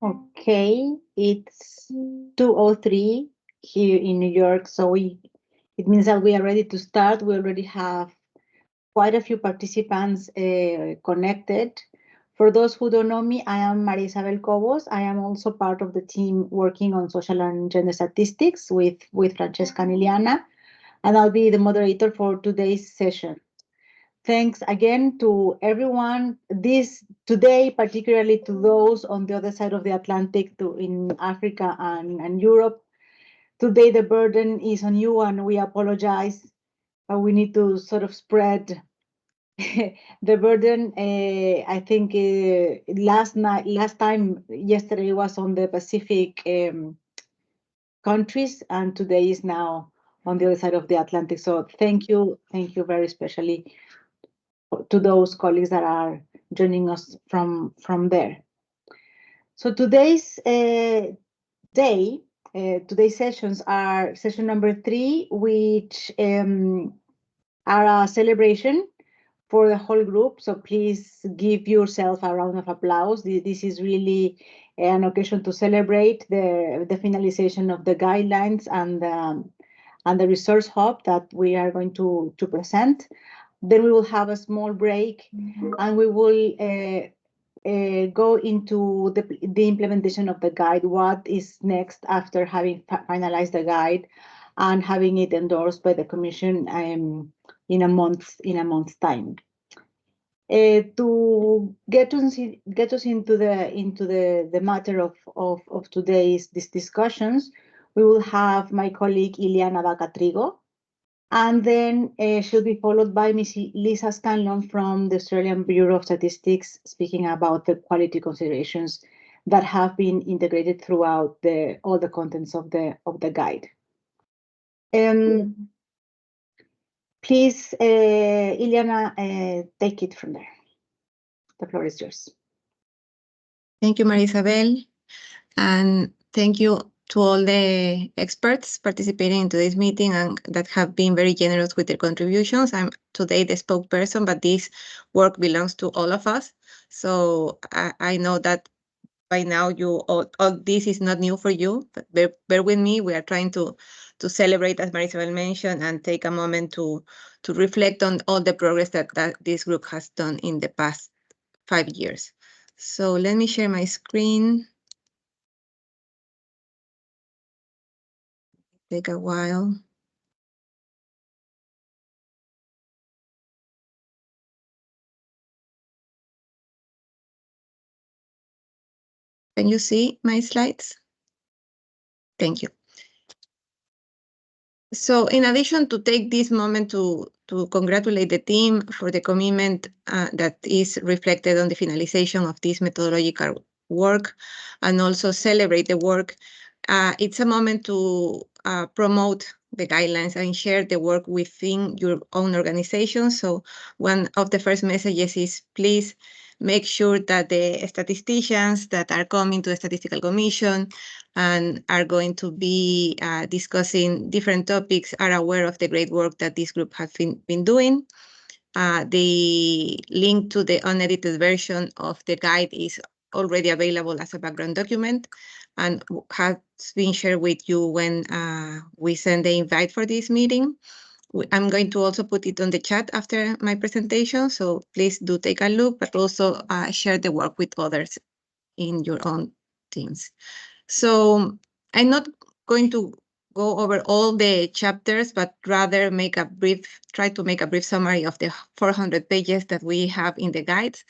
Okay, it's 2:03 here in New York, so it means that we are ready to start. We already have quite a few participants connected. For those who don't know me, I am Maria Isabel Cobos. I am also part of the team working on social and gender statistics with Francesca and Iliana, and I'll be the moderator for today's session. Thanks again to everyone. This today, particularly to those on the other side of the Atlantic, in Africa and Europe. Today, the burden is on you, and we apologize, but we need to sort of spread the burden. I think yesterday was on the Pacific countries, and today is now on the other side of the Atlantic. So thank you very especially to those colleagues that are joining us from there. So today's today's sessions are session number 3, which are a celebration for the whole group. So please give yourself a round of applause. This is really an occasion to celebrate the finalization of the guidelines and the resource hub that we are going to present. Then we will have a small break, and we will go into the implementation of the guide. What is next after having finalized the guide and having it endorsed by the Commission in a month's time. To get us into the matter of today's discussions, we will have my colleague Iliana Bacatrigo, and then she'll be followed by Ms. Lisa Scanlon from the Australian Bureau of Statistics, speaking about the quality considerations that have been integrated throughout all the contents of the guide. Please, Iliana, take it from there. The floor is yours. Thank you, Maria Isabel, and thank you to all the experts participating in today's meeting and that have been very generous with their contributions. I'm today the spokesperson, but this work belongs to all of us. So I know that by now all this is not new for you, but bear with me. We are trying to celebrate, as Maria Isabel mentioned, and take a moment to reflect on all the progress that this group has done in the past 5 years. So let me share my screen. Take a while. Can you see my slides? Thank you. So in addition to take this moment to congratulate the team for the commitment that is reflected on the finalization of this methodological work, and also celebrate the work, it's a moment to promote the guidelines and share the work within your own organization. So one of the first messages is, please make sure that the statisticians that are coming to the Statistical Commission and are going to be discussing different topics are aware of the great work that this group has been doing. The link to the unedited version of the guide is already available as a background document and has been shared with you when we send the invite for this meeting. I'm going to also put it on the chat after my presentation, so please do take a look, but also share the work with others in your own teams. So I'm not going to go over all the chapters, but rather try to make a brief summary of the 400 pages that we have in the guides.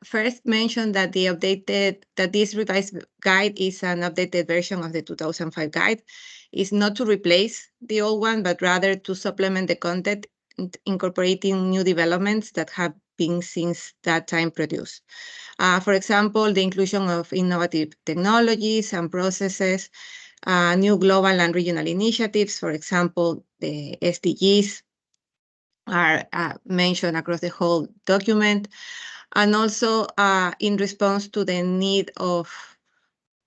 First, mention that this revised guide is an updated version of the 2005 guide. It's not to replace the old one, but rather to supplement the content, incorporating new developments that have been since that time produced. For example, the inclusion of innovative technologies and processes, new global and regional initiatives, for example, the SDGs are mentioned across the whole document, and also in response to the need of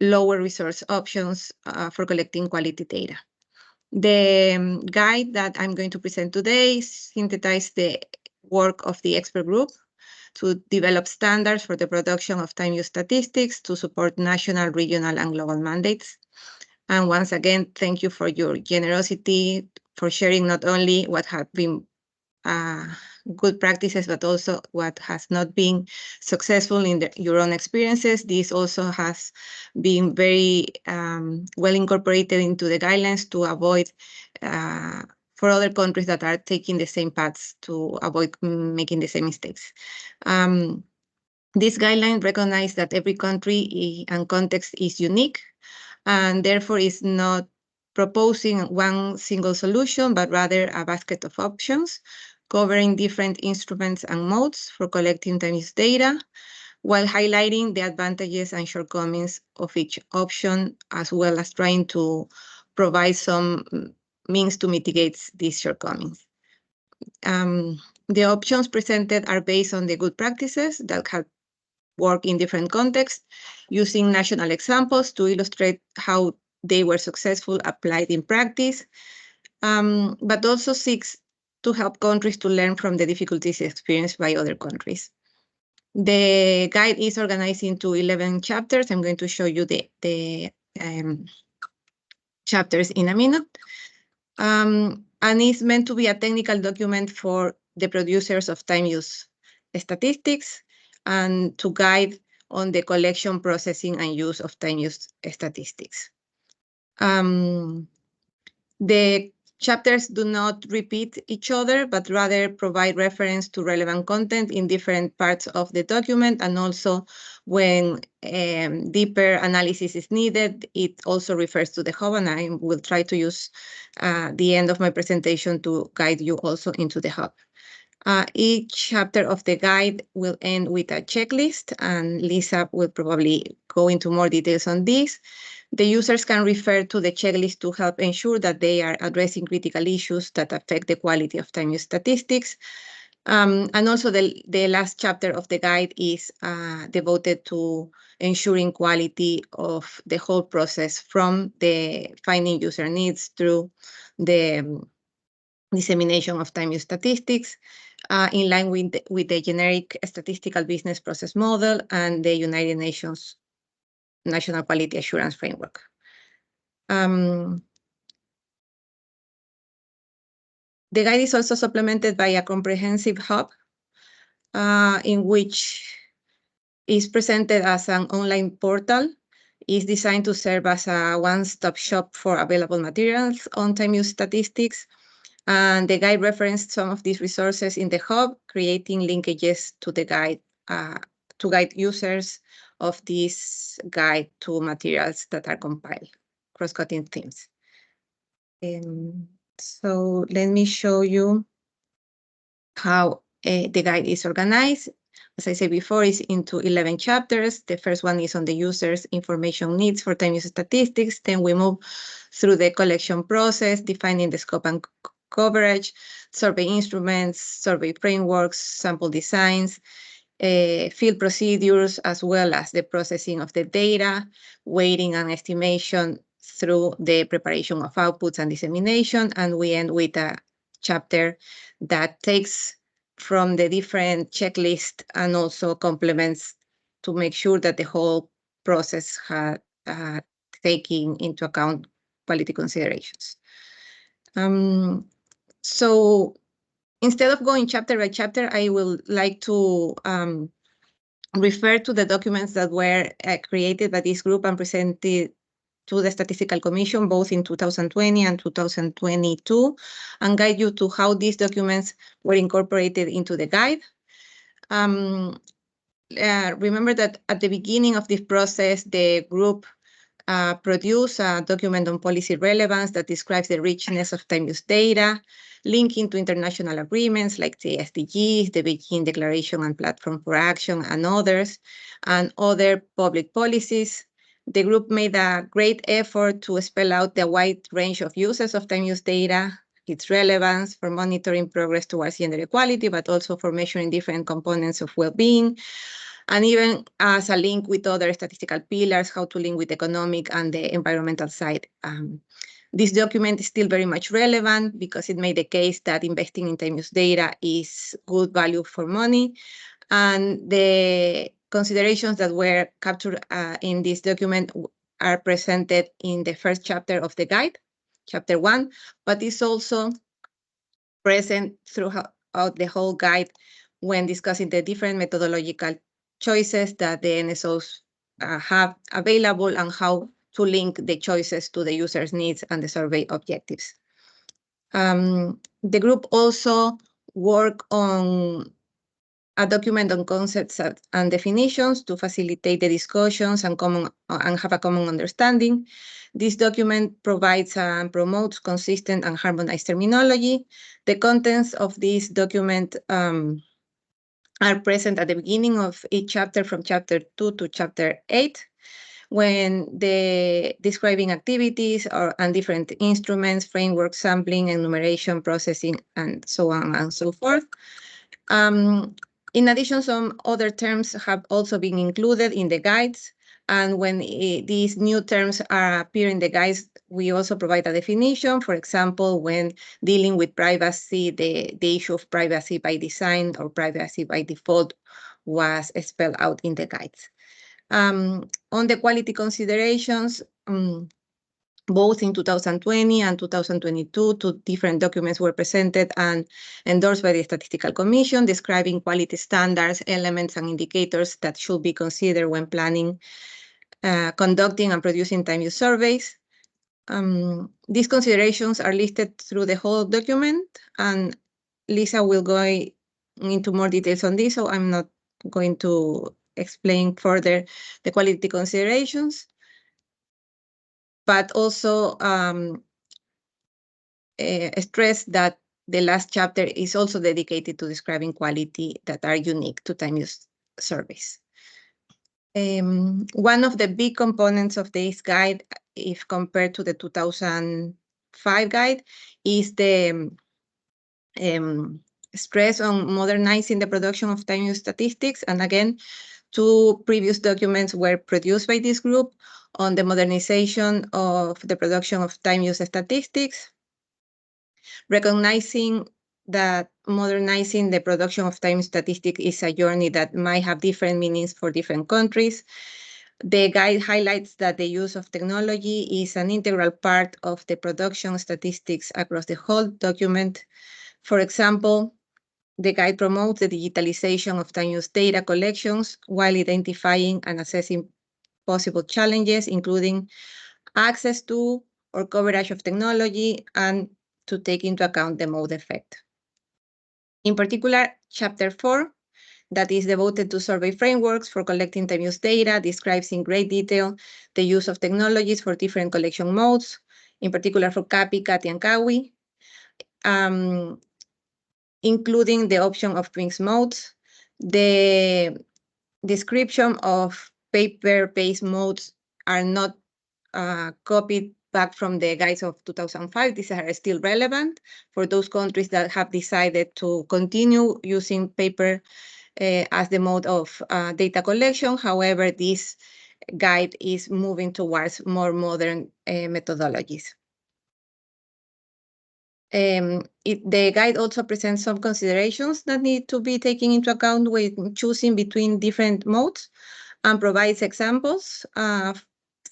lower resource options for collecting quality data. The guide that I'm going to present today synthesizes the work of the expert group to develop standards for the production of time use statistics to support national, regional, and global mandates. And once again, thank you for your generosity, for sharing not only what have been good practices, but also what has not been successful in your own experiences. This also has been very well incorporated into the guidelines to avoid for other countries that are taking the same paths to avoid making the same mistakes. This guideline recognizes that every country and context is unique, and therefore is not proposing one single solution, but rather a basket of options covering different instruments and modes for collecting time use data, while highlighting the advantages and shortcomings of each option, as well as trying to provide some means to mitigate these shortcomings. The options presented are based on the good practices that have worked in different contexts, using national examples to illustrate how they were successful applied in practice, but also seeks to help countries to learn from the difficulties experienced by other countries. The guide is organized into 11 chapters. I'm going to show you the chapters in a minute. And it's meant to be a technical document for the producers of time use statistics and to guide on the collection, processing, and use of time use statistics. The chapters do not repeat each other, but rather provide reference to relevant content in different parts of the document, and also when deeper analysis is needed, it also refers to the hub, and I will try to use the end of my presentation to guide you also into the hub. Each chapter of the guide will end with a checklist, and Lisa will probably go into more details on this. The users can refer to the checklist to help ensure that they are addressing critical issues that affect the quality of time use statistics. And also the last chapter of the guide is devoted to ensuring quality of the whole process, from the finding user needs through the dissemination of time use statistics, in line with the generic statistical business process model and the United Nations National Quality Assurance Framework. The guide is also supplemented by a comprehensive hub in which is presented as an online portal. It's designed to serve as a one-stop shop for available materials on time use statistics. And the guide referenced some of these resources in the hub, creating linkages to the guide to guide users of this guide to materials that are compiled, cross-cutting themes. So let me show you how the guide is organized. As I said before, it's into 11 chapters. The first one is on the user's information needs for time use statistics. Then we move through the collection process, defining the scope and coverage, survey instruments, survey frameworks, sample designs, field procedures, as well as the processing of the data, weighting and estimation through the preparation of outputs and dissemination. And we end with a chapter that takes from the different checklist and also complements to make sure that the whole process had taking into account quality considerations. So instead of going chapter by chapter, I would like to refer to the documents that were created by this group and presented to the Statistical Commission, both in 2020 and 2022, and guide you to how these documents were incorporated into the guide. Remember that at the beginning of this process, the group produced a document on policy relevance that describes the richness of time use data, linking to international agreements like the SDGs, the Beijing Declaration and Platform for Action, and others, and other public policies. The group made a great effort to spell out the wide range of uses of time use data, its relevance for monitoring progress towards gender equality, but also for measuring different components of well-being, and even as a link with other statistical pillars, how to link with economic and the environmental side. This document is still very much relevant because it made the case that investing in time use data is good value for money, And the considerations that were captured in this document are presented in the first chapter of the guide, chapter 1, but is also present throughout the whole guide when discussing the different methodological choices that the NSOs have available and how to link the choices to the user's needs and the survey objectives. The group also worked on a document on concepts and definitions to facilitate the discussions and have a common understanding. This document provides and promotes consistent and harmonized terminology. The contents of this document are present at the beginning of each chapter from chapter 2 to chapter 8, when the describing activities and different instruments, framework, sampling, enumeration, processing, and so on and so forth. In addition, some other terms have also been included in the guides. And when these new terms appear in the guides, we also provide a definition. For example, when dealing with privacy, the issue of privacy by design or privacy by default was spelled out in the guides. On the quality considerations, both in 2020 and 2022, two different documents were presented and endorsed by the Statistical Commission, describing quality standards, elements, and indicators that should be considered when planning, conducting, and producing time use surveys. These considerations are listed through the whole document, and Lisa will go into more details on this, so I'm not going to explain further the quality considerations, but also stress that the last chapter is also dedicated to describing quality that are unique to time use surveys. One of the big components of this guide, if compared to the 2005 guide, is the stress on modernizing the production of time use statistics. And again, two previous documents were produced by this group on the modernization of the production of time use statistics, recognizing that modernizing the production of time statistics is a journey that might have different meanings for different countries. The guide highlights that the use of technology is an integral part of the production statistics across the whole document. For example, the guide promotes the digitalization of time use data collections while identifying and assessing possible challenges, including access to or coverage of technology, and to take into account the mode effect. In particular, Chapter 4, that is devoted to survey frameworks for collecting time use data, describes in great detail the use of technologies for different collection modes, in particular for CAPI, CATI, and CAWI, including the option of mixed modes. The description of paper-based modes are not copied back from the guides of 2005. These are still relevant for those countries that have decided to continue using paper as the mode of data collection. However, this guide is moving towards more modern methodologies. The guide also presents some considerations that need to be taken into account when choosing between different modes, and provides examples.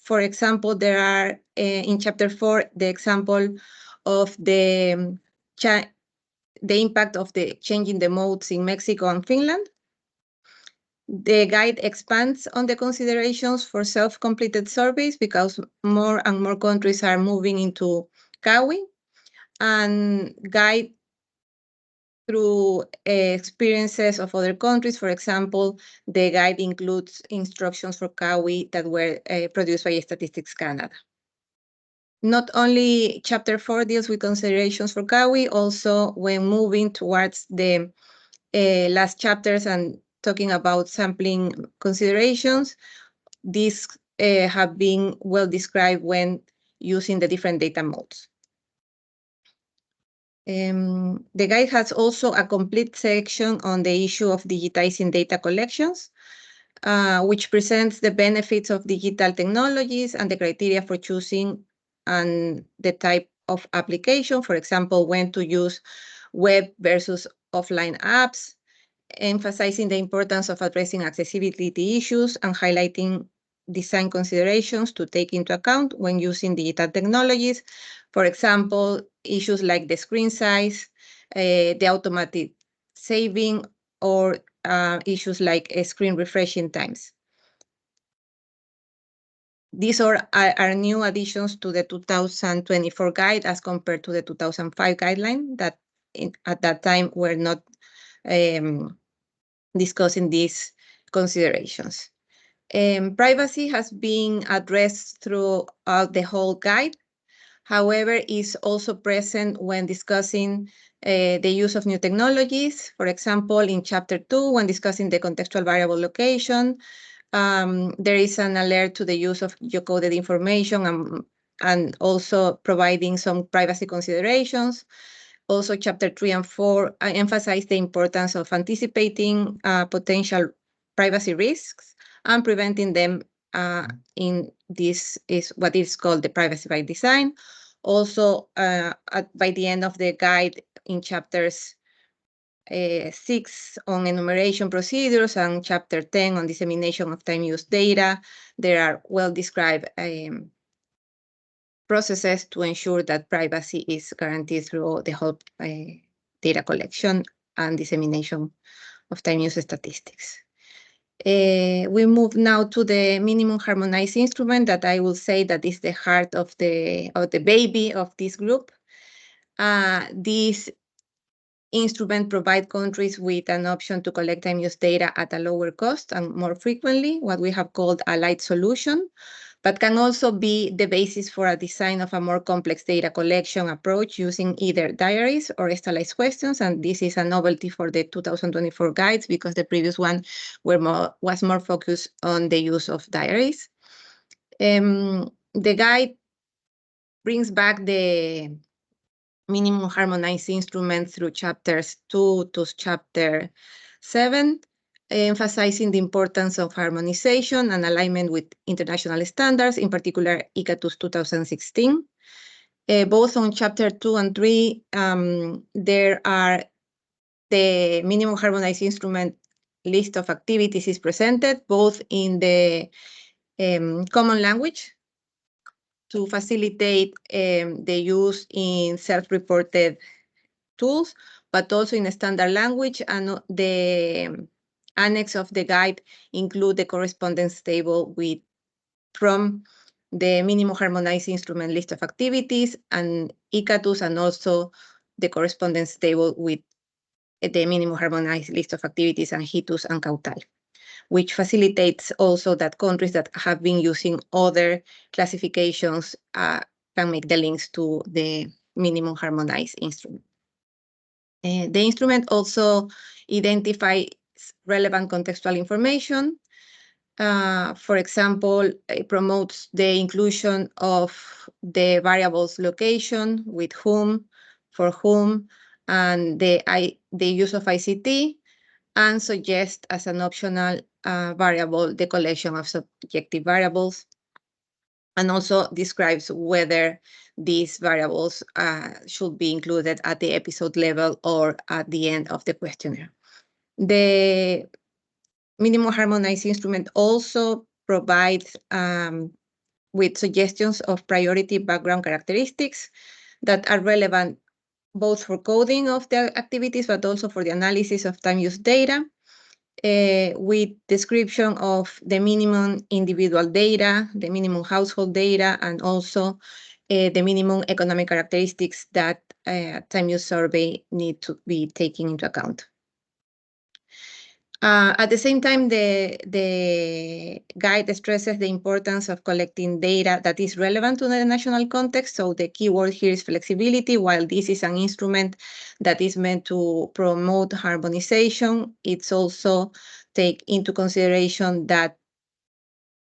For example, there are in Chapter 4 the example of the impact of the changing the modes in Mexico and Finland. The guide expands on the considerations for self-completed surveys because more and more countries are moving into CAWI, and guide through experiences of other countries. For example, the guide includes instructions for CAWI that were produced by Statistics Canada. Not only Chapter 4 deals with considerations for CAWI, also when moving towards the last chapters and talking about sampling considerations, these have been well described when using the different data modes. The guide has also a complete section on the issue of digitizing data collections, which presents the benefits of digital technologies and the criteria for choosing and the type of application. For example, when to use web versus offline apps, emphasizing the importance of addressing accessibility issues and highlighting design considerations to take into account when using digital technologies. For example, issues like the screen size, the automatic saving, or issues like screen refreshing times. These are new additions to the 2024 guide as compared to the 2005 guideline that at that time were not discussing these considerations. Privacy has been addressed throughout the whole guide. However, is also present when discussing the use of new technologies. For example, in Chapter 2, when discussing the contextual variable location, there is an alert to the use of geocoded information and also providing some privacy considerations. Also, Chapter 3 and 4 emphasize the importance of anticipating potential privacy risks and preventing them. In this is what is called the privacy by design. Also, by the end of the guide in chapters 6 on enumeration procedures and chapter 10 on dissemination of time use data, there are well-described processes to ensure that privacy is guaranteed through the whole data collection and dissemination of time use statistics. We move now to the minimum harmonized instrument that I will say that is the heart of the baby of this group. This instrument provides countries with an option to collect time use data at a lower cost and more frequently, what we have called a light solution, but can also be the basis for a design of a more complex data collection approach using either diaries or stylized questions. And this is a novelty for the 2024 guides because the previous one was more focused on the use of diaries. The guide brings back the minimum harmonized instrument through chapters 2 to chapter 7, emphasizing the importance of harmonization and alignment with international standards, in particular EG-TUS 2016. Both on chapter 2 and 3, there are the minimum harmonized instrument list of activities is presented, both in the common language to facilitate the use in self-reported tools, but also in a standard language, and the annex of the guide include the correspondence table from the minimum harmonized instrument list of activities and EG-TUS, and also the correspondence table with the minimum harmonized list of activities and HITUS and CAUTAL, which facilitates also that countries that have been using other classifications can make the links to the minimum harmonized instrument. The instrument also identifies relevant contextual information. For example, it promotes the inclusion of the variables location, with whom, for whom, and the use of ICT, and suggests as an optional variable the collection of subjective variables, and also describes whether these variables should be included at the episode level or at the end of the questionnaire. The minimum harmonized instrument also provides with suggestions of priority background characteristics that are relevant both for coding of the activities, but also for the analysis of time use data, with description of the minimum individual data, the minimum household data, and also the minimum economic characteristics that time use survey need to be taken into account. At the same time, the guide stresses the importance of collecting data that is relevant to the national context. So the key word here is flexibility. While this is an instrument that is meant to promote harmonization, it's also take into consideration that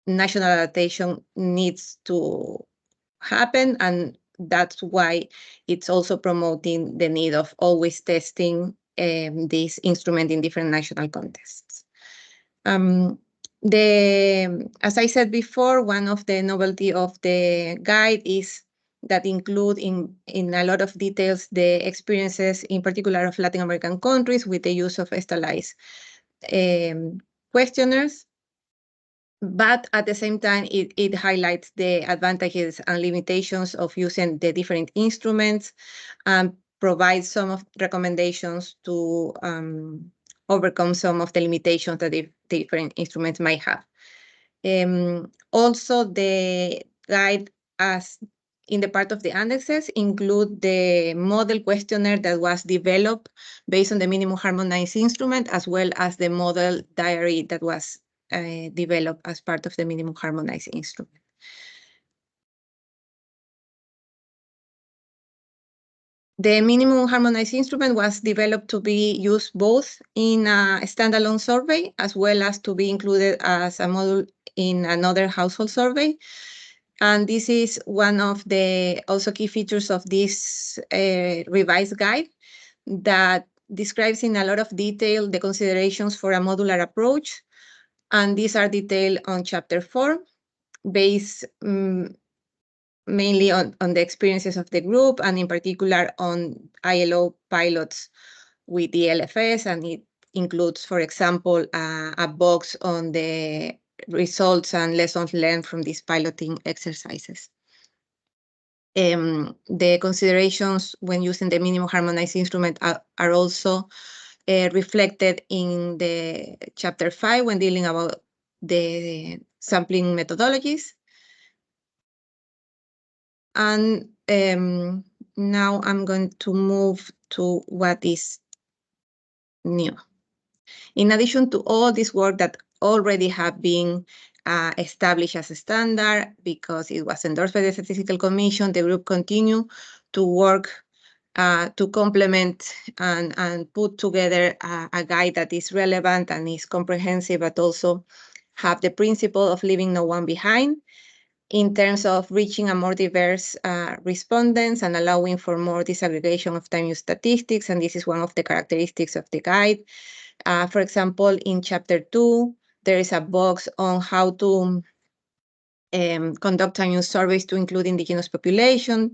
national adaptation needs to happen, and that's why it's also promoting the need of always testing this instrument in different national contexts. As I said before, one of the novelty of the guide is that include in a lot of details the experiences, in particular of Latin American countries, with the use of stylized questionnaires. But at the same time, it highlights the advantages and limitations of using the different instruments and provides some of recommendations to overcome some of the limitations that the different instruments might have. Also, the guide, as in the part of the annexes, include the model questionnaire that was developed based on the minimum harmonized instrument, as well as the model diary that was developed as part of the minimum harmonized instrument. The minimum harmonized instrument was developed to be used both in a standalone survey as well as to be included as a module in another household survey. And this is one of the also key features of this revised guide that describes in a lot of detail the considerations for a modular approach. And these are detailed on Chapter 4, based mainly on the experiences of the group, and in particular on ILO pilots with the LFS, and it includes, for example, a box on the results and lessons learned from these piloting exercises. The considerations when using the minimum harmonized instrument are also reflected in the Chapter 5 when dealing about the sampling methodologies. And now I'm going to move to what is new. In addition to all this work that already have been established as a standard because it was endorsed by the Statistical Commission, the group continue to work to complement and put together a guide that is relevant and is comprehensive, but also have the principle of leaving no one behind in terms of reaching a more diverse respondents and allowing for more disaggregation of time use statistics. And this is one of the characteristics of the guide. For example, in Chapter 2, there is a box on how to conduct time use surveys to include indigenous population,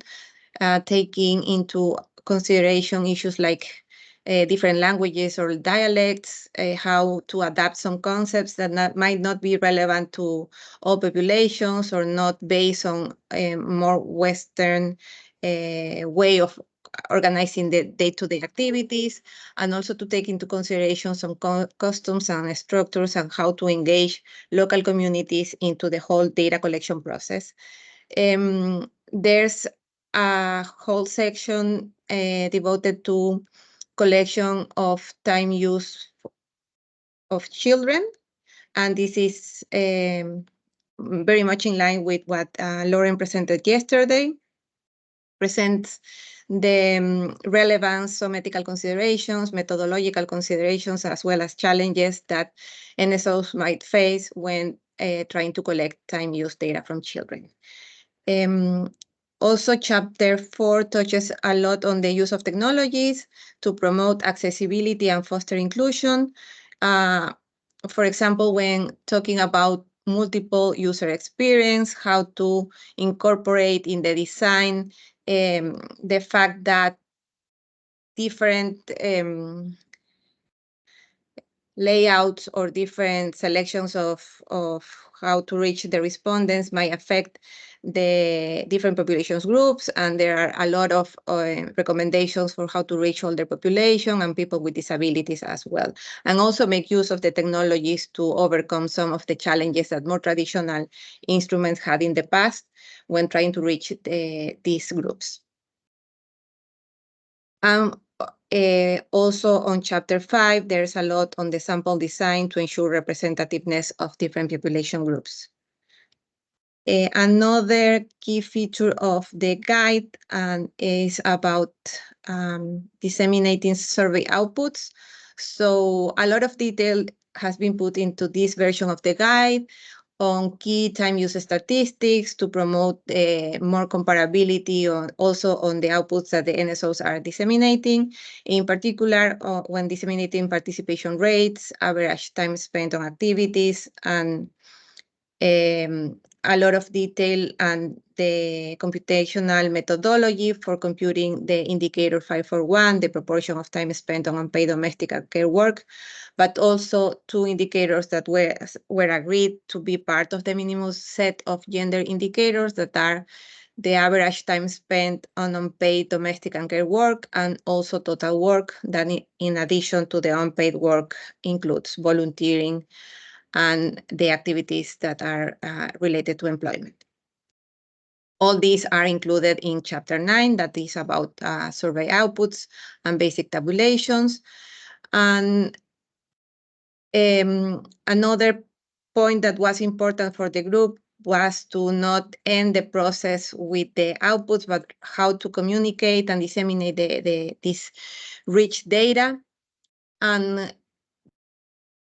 taking into consideration issues like different languages or dialects, how to adapt some concepts that might not be relevant to all populations or not based on a more Western way of organizing the day-to-day activities, and also to take into consideration some customs and structures and how to engage local communities into the whole data collection process. There's a whole section devoted to collection of time use of children, and this is very much in line with what Lauren presented yesterday. Presents the relevance, some ethical considerations, methodological considerations, as well as challenges that NSOs might face when trying to collect time use data from children. Also, Chapter 4 touches a lot on the use of technologies to promote accessibility and foster inclusion. For example, when talking about multiple user experience, how to incorporate in the design the fact that different layouts or different selections of how to reach the respondents might affect the different populations groups, and there are a lot of recommendations for how to reach older population and people with disabilities as well, and also make use of the technologies to overcome some of the challenges that more traditional instruments had in the past when trying to reach these groups. Also on Chapter 5, there's a lot on the sample design to ensure representativeness of different population groups. Another key feature of the guide is about disseminating survey outputs. So a lot of detail has been put into this version of the guide on key time use statistics to promote more comparability also on the outputs that the NSOs are disseminating, in particular when disseminating participation rates, average time spent on activities, and a lot of detail and the computational methodology for computing the indicator 541, the proportion of time spent on unpaid domestic and care work, but also 2 indicators that were agreed to be part of the minimum set of gender indicators that are the average time spent on unpaid domestic and care work, and also total work that in addition to the unpaid work includes volunteering and the activities that are related to employment. All these are included in Chapter 9, that is about survey outputs and basic tabulations. And another point that was important for the group was to not end the process with the outputs, but how to communicate and disseminate this rich data. And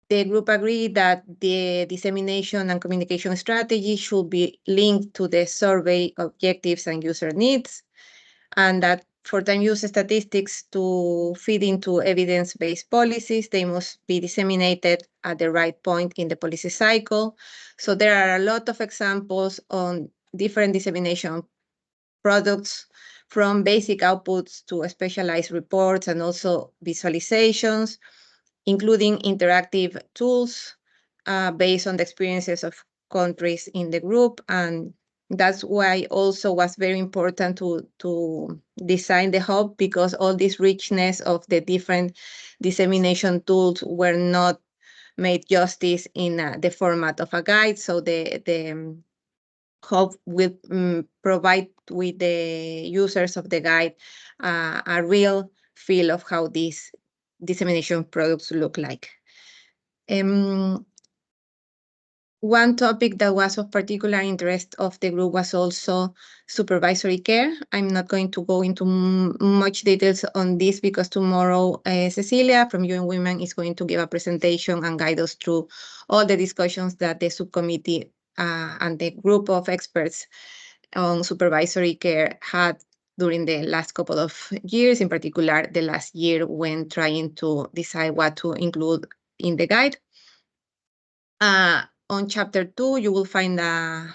the group agreed that the dissemination and communication strategy should be linked to the survey objectives and user needs, and that for time use statistics to feed into evidence-based policies, they must be disseminated at the right point in the policy cycle. So there are a lot of examples on different dissemination products, from basic outputs to specialized reports and also visualizations, including interactive tools based on the experiences of countries in the group. And that's why also was very important to design the hub, because all this richness of the different dissemination tools were not made justice in the format of a guide. So the hub will provide with the users of the guide a real feel of how these dissemination products look like. One topic that was of particular interest of the group was also supervisory care. I'm not going to go into much details on this because tomorrow Cecilia from UN Women is going to give a presentation and guide us through all the discussions that the subcommittee and the group of experts on supervisory care had during the last couple of years, in particular the last year when trying to decide what to include in the guide. On Chapter 2, you will find a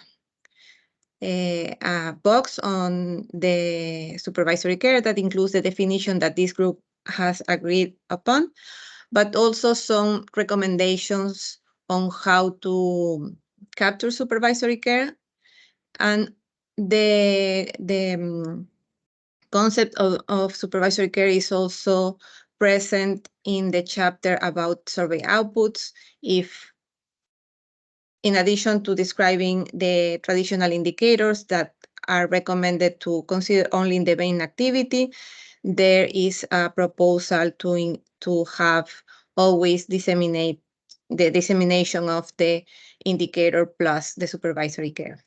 box on the supervisory care that includes the definition that this group has agreed upon, but also some recommendations on how to capture supervisory care. And the concept of supervisory care is also present in the chapter about survey outputs. If in addition to describing the traditional indicators that are recommended to consider only in the main activity, there is a proposal to have always disseminate the dissemination of the indicator plus the supervisory care.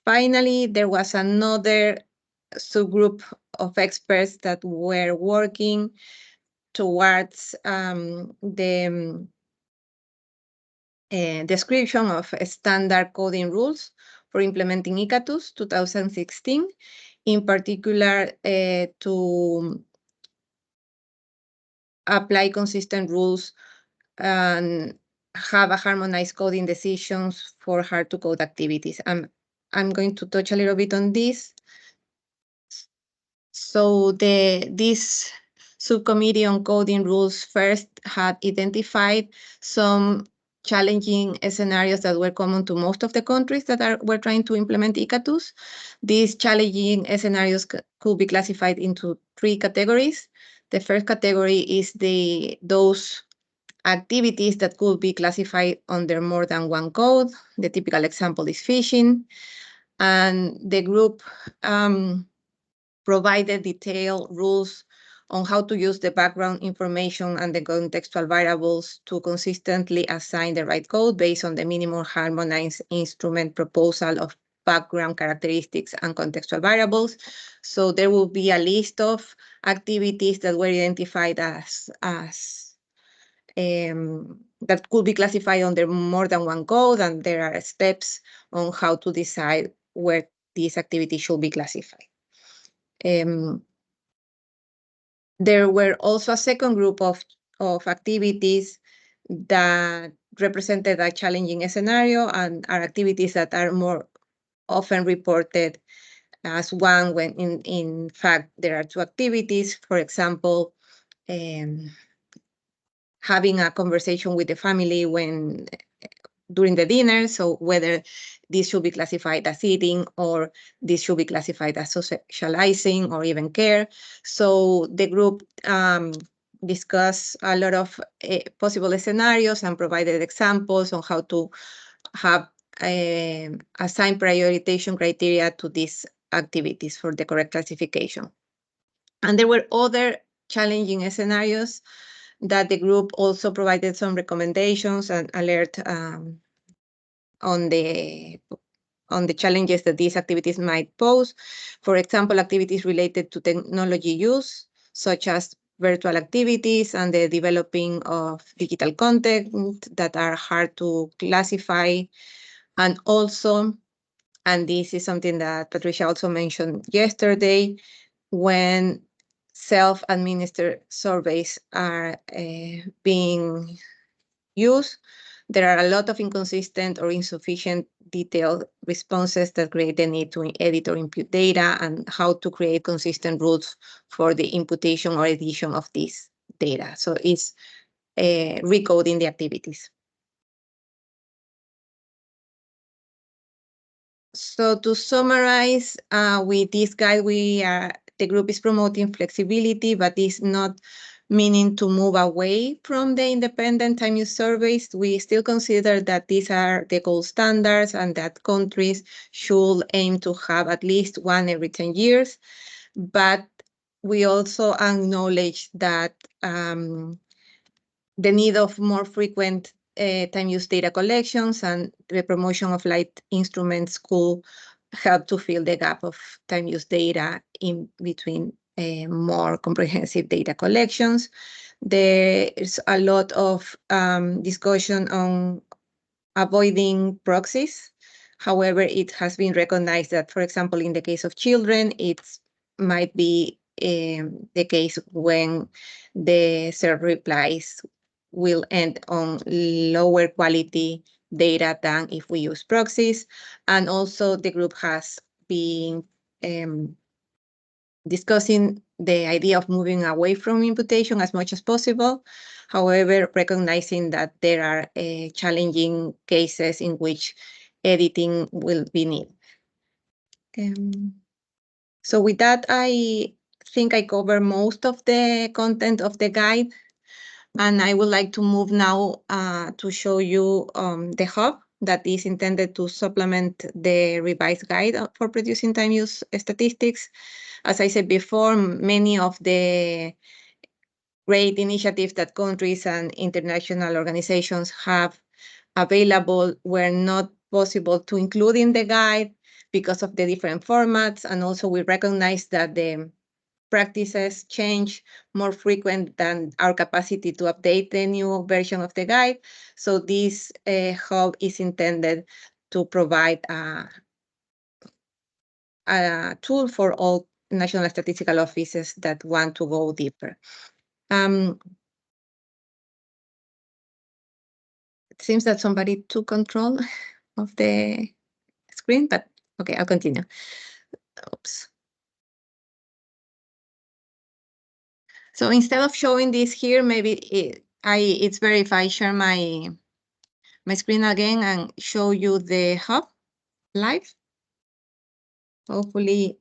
Finally, there was another subgroup of experts that were working towards the description of standard coding rules for implementing EG-TUS 2016, in particular to apply consistent rules and have a harmonized coding decisions for hard-to-code activities. I'm going to touch a little bit on this. So this subcommittee on coding rules first had identified some challenging scenarios that were common to most of the countries that were trying to implement EG-TUS. These challenging scenarios could be classified into 3 categories. The first category is those activities that could be classified under more than one code. The typical example is phishing. And the group provided detailed rules on how to use the background information and the contextual variables to consistently assign the right code based on the minimum harmonized instrument proposal of background characteristics and contextual variables. So there will be a list of activities that were identified as that could be classified under more than one code, and there are steps on how to decide where these activities should be classified. There were also a second group of activities that represented a challenging scenario and are activities that are more often reported as one when in fact there are two activities. For example, having a conversation with the family when during the dinner, so whether this should be classified as eating or this should be classified as socializing or even care. So the group discussed a lot of possible scenarios and provided examples on how to have assign prioritization criteria to these activities for the correct classification. And there were other challenging scenarios that the group also provided some recommendations and alert on the challenges that these activities might pose. For example, activities related to technology use, such as virtual activities and the developing of digital content that are hard to classify. And also, and this is something that Patricia also mentioned yesterday, when self-administered surveys are being used, there are a lot of inconsistent or insufficient detailed responses that create the need to edit or impute data and how to create consistent rules for the imputation or edition of this data. So it's recoding the activities. So to summarize, with this guide, the group is promoting flexibility, but is not meaning to move away from the independent time use surveys. We still consider that these are the gold standards and that countries should aim to have at least one every 10 years. But we also acknowledge that the need of more frequent time use data collections and the promotion of light instruments could help to fill the gap of time use data in between more comprehensive data collections. There's a lot of discussion on avoiding proxies. However, it has been recognized that, for example, in the case of children, it might be the case when the served replies will end on lower quality data than if we use proxies. And also the group has been discussing the idea of moving away from imputation as much as possible. However, recognizing that there are challenging cases in which editing will be needed. So with that, I think I cover most of the content of the guide. And I would like to move now to show you the hub that is intended to supplement the revised guide for producing time use statistics. As I said before, many of the great initiatives that countries and international organizations have available were not possible to include in the guide because of the different formats. And also we recognize that the practices change more frequent than our capacity to update the new version of the guide. So this hub is intended to provide a tool for all national statistical offices that want to go deeper. It seems that somebody took control of the screen, but okay, I'll continue. Oops. So instead of showing this here, maybe it's better if I share my screen again and show you the hub live. Hopefully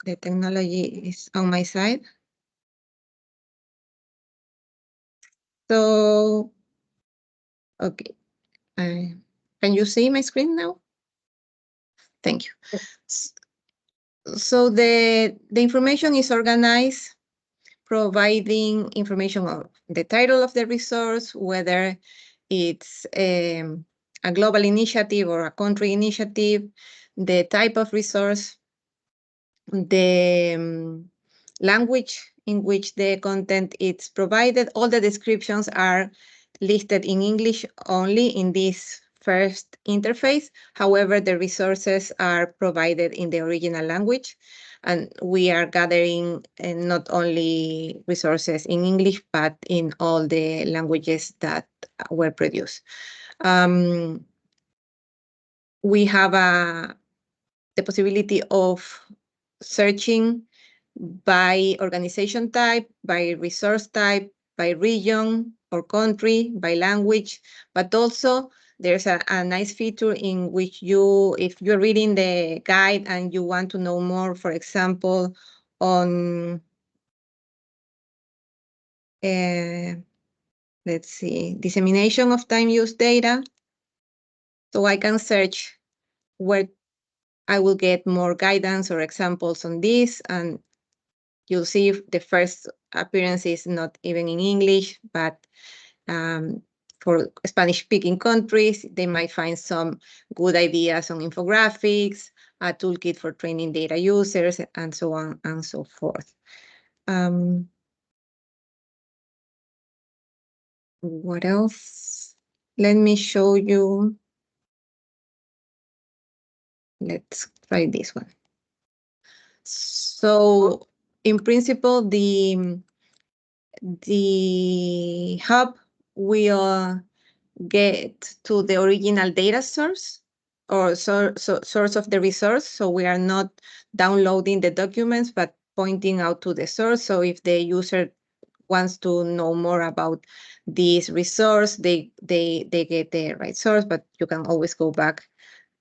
the technology is on my side. So, okay. Can you see my screen now? Thank you. Yes. So the information is organized, providing information of the title of the resource, whether it's a global initiative or a country initiative, the type of resource, the language in which the content is provided. All the descriptions are listed in English only in this first interface. However, the resources are provided in the original language. And we are gathering not only resources in English, but in all the languages that were produced. We have the possibility of searching by organization type, by resource type, by region or country, by language, but also there's a nice feature in which if you're reading the guide and you want to know more, for example, on, let's see, dissemination of time use data. So I can search where I will get more guidance or examples on this, and you'll see the first appearance is not even in English, but for Spanish-speaking countries, they might find some good ideas on infographics, a toolkit for training data users, and so on and so forth. What else? Let me show you. Let's try this one. So in principle, the hub will get to the original data source or source of the resource. So we are not downloading the documents, but pointing out to the source. So if the user wants to know more about this resource, they get the right source, but you can always go back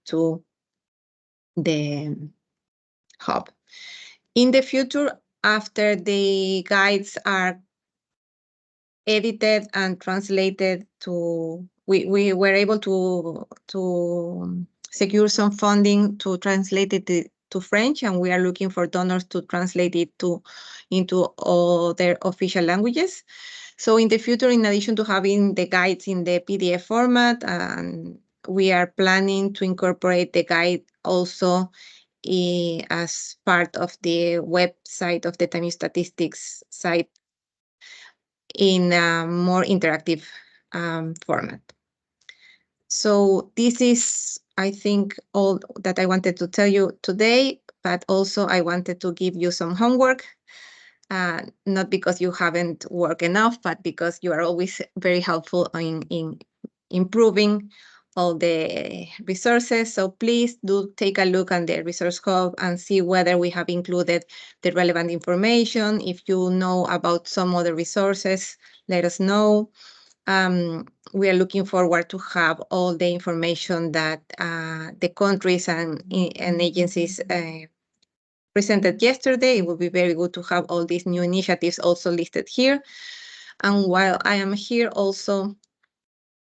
to the hub. In the future, after the guides are edited and translated to, we were able to secure some funding to translate it to French, and we are looking for donors to translate it into other official languages. So in the future, in addition to having the guides in the PDF format, we are planning to incorporate the guide also as part of the website of the Time Use Statistics site in a more interactive format. So this is, I think, all that I wanted to tell you today, but also I wanted to give you some homework, not because you haven't worked enough, but because you are always very helpful in improving all the resources. So please do take a look at the Resource Hub and see whether we have included the relevant information. If you know about some other resources, let us know. We are looking forward to have all the information that the countries and agencies presented yesterday. It would be very good to have all these new initiatives also listed here. And while I am here also,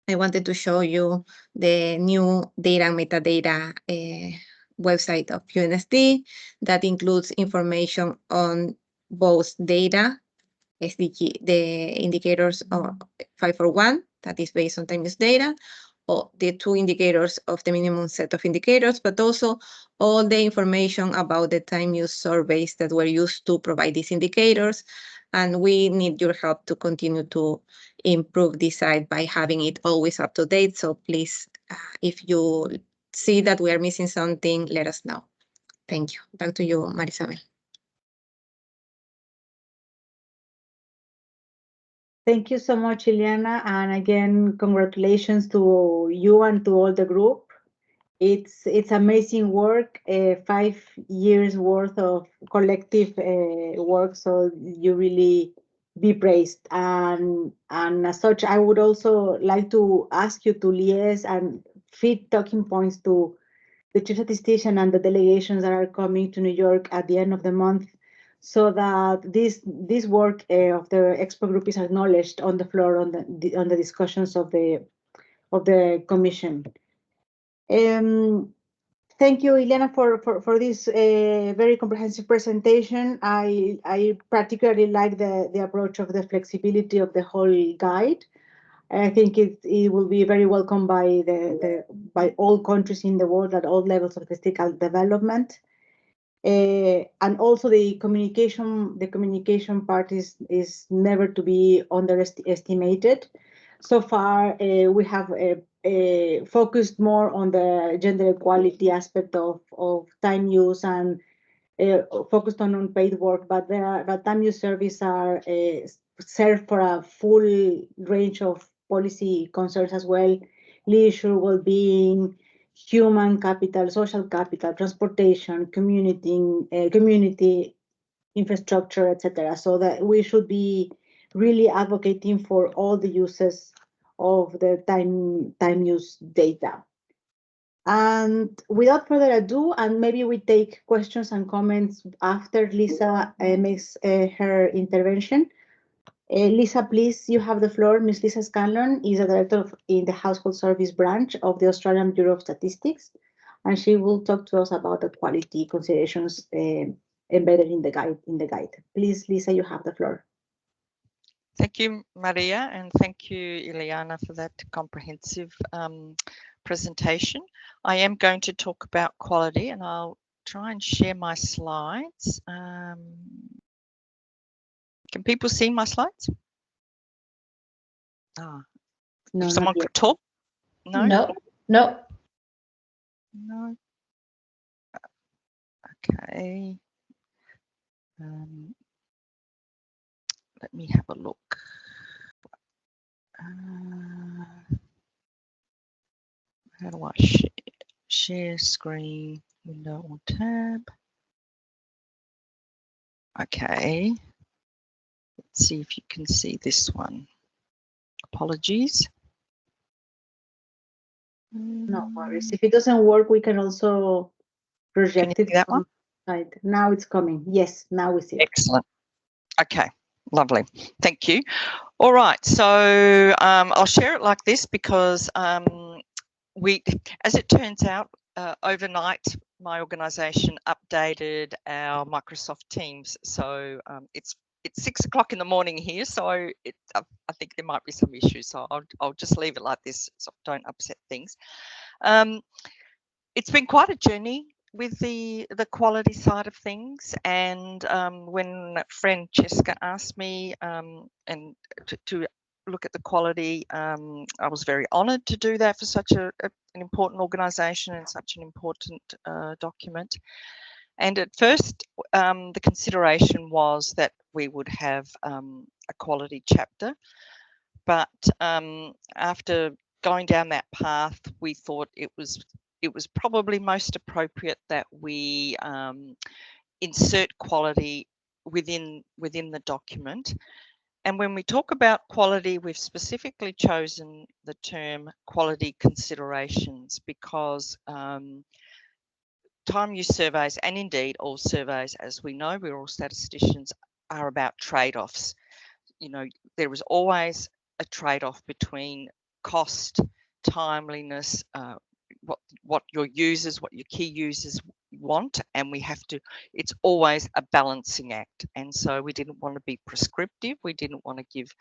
I wanted to show you the new data and metadata website of UNSD that includes information on both data, SDG, the indicators of 541, that is based on time use data, or the 2 indicators of the minimum set of indicators, but also all the information about the time use surveys that were used to provide these indicators. And we need your help to continue to improve this site by having it always up to date. So please, if you see that we are missing something, let us know. Thank you. Back to you, Marisabel. Thank you so much, Ileana. And again, congratulations to you and to all the group. It's amazing work, 5 years worth of collective work. So you really be praised. And as such, I would also like to ask you to liaise and feed talking points to the chief statistician and the delegations that are coming to New York at the end of the month, so that this work of the expert group is acknowledged on the floor on the discussions of the commission. Thank you, Ileana, for this very comprehensive presentation. I particularly like the approach of the flexibility of the whole guide. I think it will be very welcome by by all countries in the world at all levels of statistical development. And also the communication part is never to be underestimated. So far, we have focused more on the gender equality aspect of time use and focused on unpaid work, but time use services are served for a full range of policy concerns as well, leisure, well-being, human capital, social capital, transportation, community infrastructure, etc. So that we should be really advocating for all the uses of the time use data. And without further ado, and maybe we take questions and comments after Lisa makes her intervention. Lisa, please, you have the floor. Ms. Lisa Scanlon is a director in the Household Service branch of the Australian Bureau of Statistics, and she will talk to us about the quality considerations embedded in the guide. Please, Lisa, you have the floor. Thank you, Maria, and thank you, Ileana, for that comprehensive presentation. I am going to talk about quality, and I'll try and share my slides. Can people see my slides? No, if someone could talk? No? No. No. No. Okay. Let me have a look. How do I share screen, window or tab? Okay. Let's see if you can see this one. Apologies. No worries. If it doesn't work, we can also project it. That one? Right. Now it's coming. Yes, now we see it. Excellent. Okay, lovely. Thank you. All right, so I'll share it like this because as it turns out, overnight, my organisation updated our Microsoft Teams. So it's 6 o'clock in the morning here, so I think there might be some issues. So I'll just leave it like this, so don't upset things. It's been quite a journey with the quality side of things, and when Francesca asked me and to look at the quality, I was very honoured to do that for such an important organisation and such an important document. And at first, the consideration was that we would have a quality chapter, but after going down that path, we thought it was probably most appropriate that we insert quality within the document. And when we talk about quality, we've specifically chosen the term quality considerations because time use surveys, and indeed all surveys, as we know, we're all statisticians, are about trade-offs. You know, there is always a trade-off between cost, timeliness, what your users, what your key users want, and we have to, it's always a balancing act. And so we didn't want to be prescriptive. We didn't want to give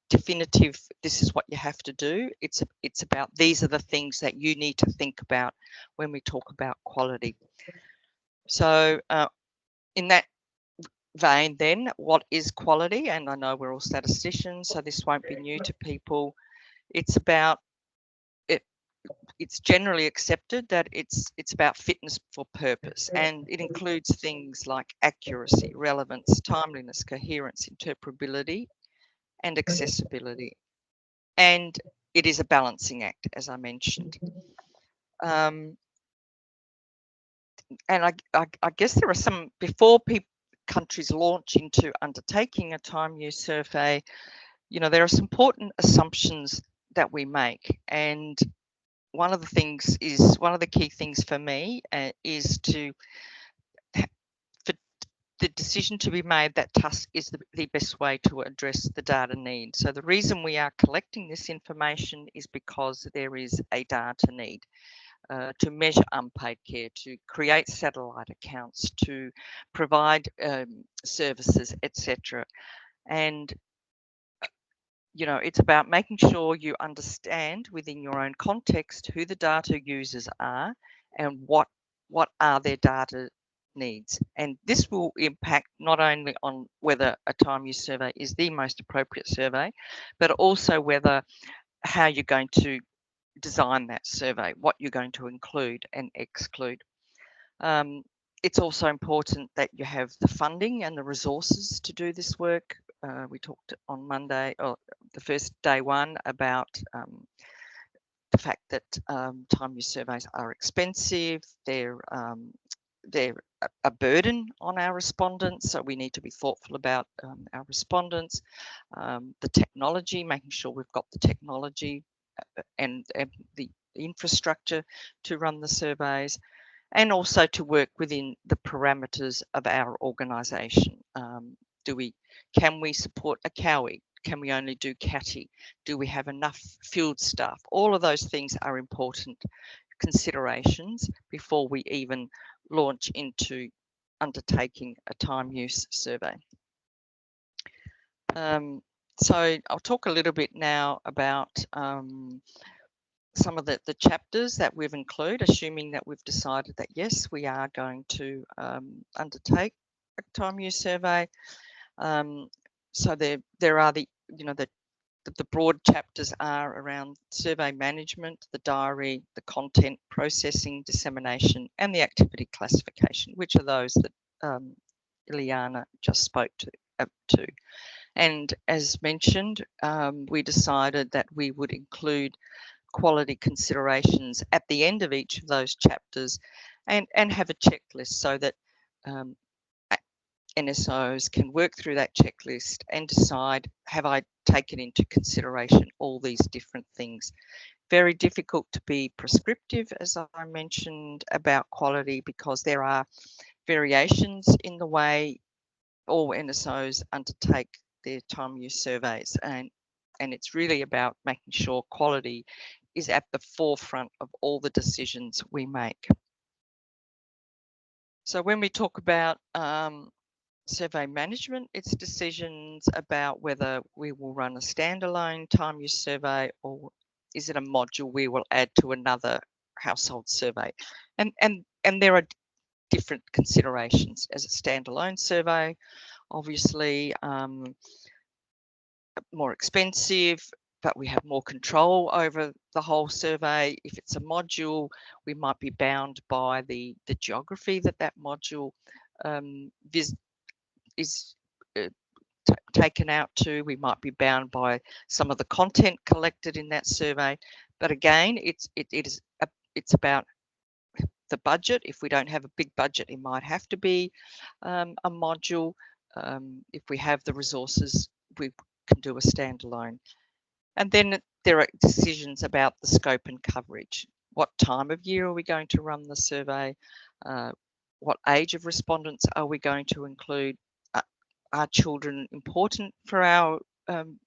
definitive, this is what you have to do. It's about, these are the things that you need to think about when we talk about quality. So in that vein then, what is quality? And I know we're all statisticians, so this won't be new to people. It's about, it's generally accepted that it's about fitness for purpose, and it includes things like accuracy, relevance, timeliness, coherence, interpretability, and accessibility. And it is a balancing act, as I mentioned. And I guess there are some, before countries launch into undertaking a time use survey, you know, there are some important assumptions that we make. And one of the things is, one of the key things for me is for the decision to be made that TUS is the best way to address the data need. So the reason we are collecting this information is because there is a data need to measure unpaid care, to create satellite accounts, to provide services, etc. And you know, it's about making sure you understand within your own context who the data users are and what are their data needs. And this will impact not only on whether a time use survey is the most appropriate survey, but also how you're going to design that survey, what you're going to include and exclude. It's also important that you have the funding and the resources to do this work. We talked on Monday, or the first day one, about the fact that time use surveys are expensive, they're a burden on our respondents, so we need to be thoughtful about our respondents. The technology, making sure we've got the technology and the infrastructure to run the surveys, and also to work within the parameters of our organisation. Can we support a COWI? Can we only do CATI? Do we have enough field staff? All of those things are important considerations before we even launch into undertaking a time use survey. So I'll talk a little bit now about some of the chapters that we've included, assuming that we've decided that yes, we are going to undertake a time use survey. So there are the broad chapters are around survey management, the diary, the content processing, dissemination, and the activity classification, which are those that Ileana just spoke to. And as mentioned, we decided that we would include quality considerations at the end of each of those chapters and have a checklist so that NSOs can work through that checklist and decide, have I taken into consideration all these different things? Very difficult to be prescriptive, as I mentioned, about quality, because there are variations in the way all NSOs undertake their time use surveys, and it's really about making sure quality is at the forefront of all the decisions we make. So when we talk about survey management, it's decisions about whether we will run a standalone time use survey, or is it a module we will add to another household survey. And there are different considerations. As a standalone survey, obviously more expensive, but we have more control over the whole survey. If it's a module, we might be bound by the geography that module is taken out to. We might be bound by some of the content collected in that survey. But again, it's about the budget. If we don't have a big budget, it might have to be a module. If we have the resources, we can do a standalone. And then there are decisions about the scope and coverage. What time of year are we going to run the survey? What age of respondents are we going to include? Are children important for our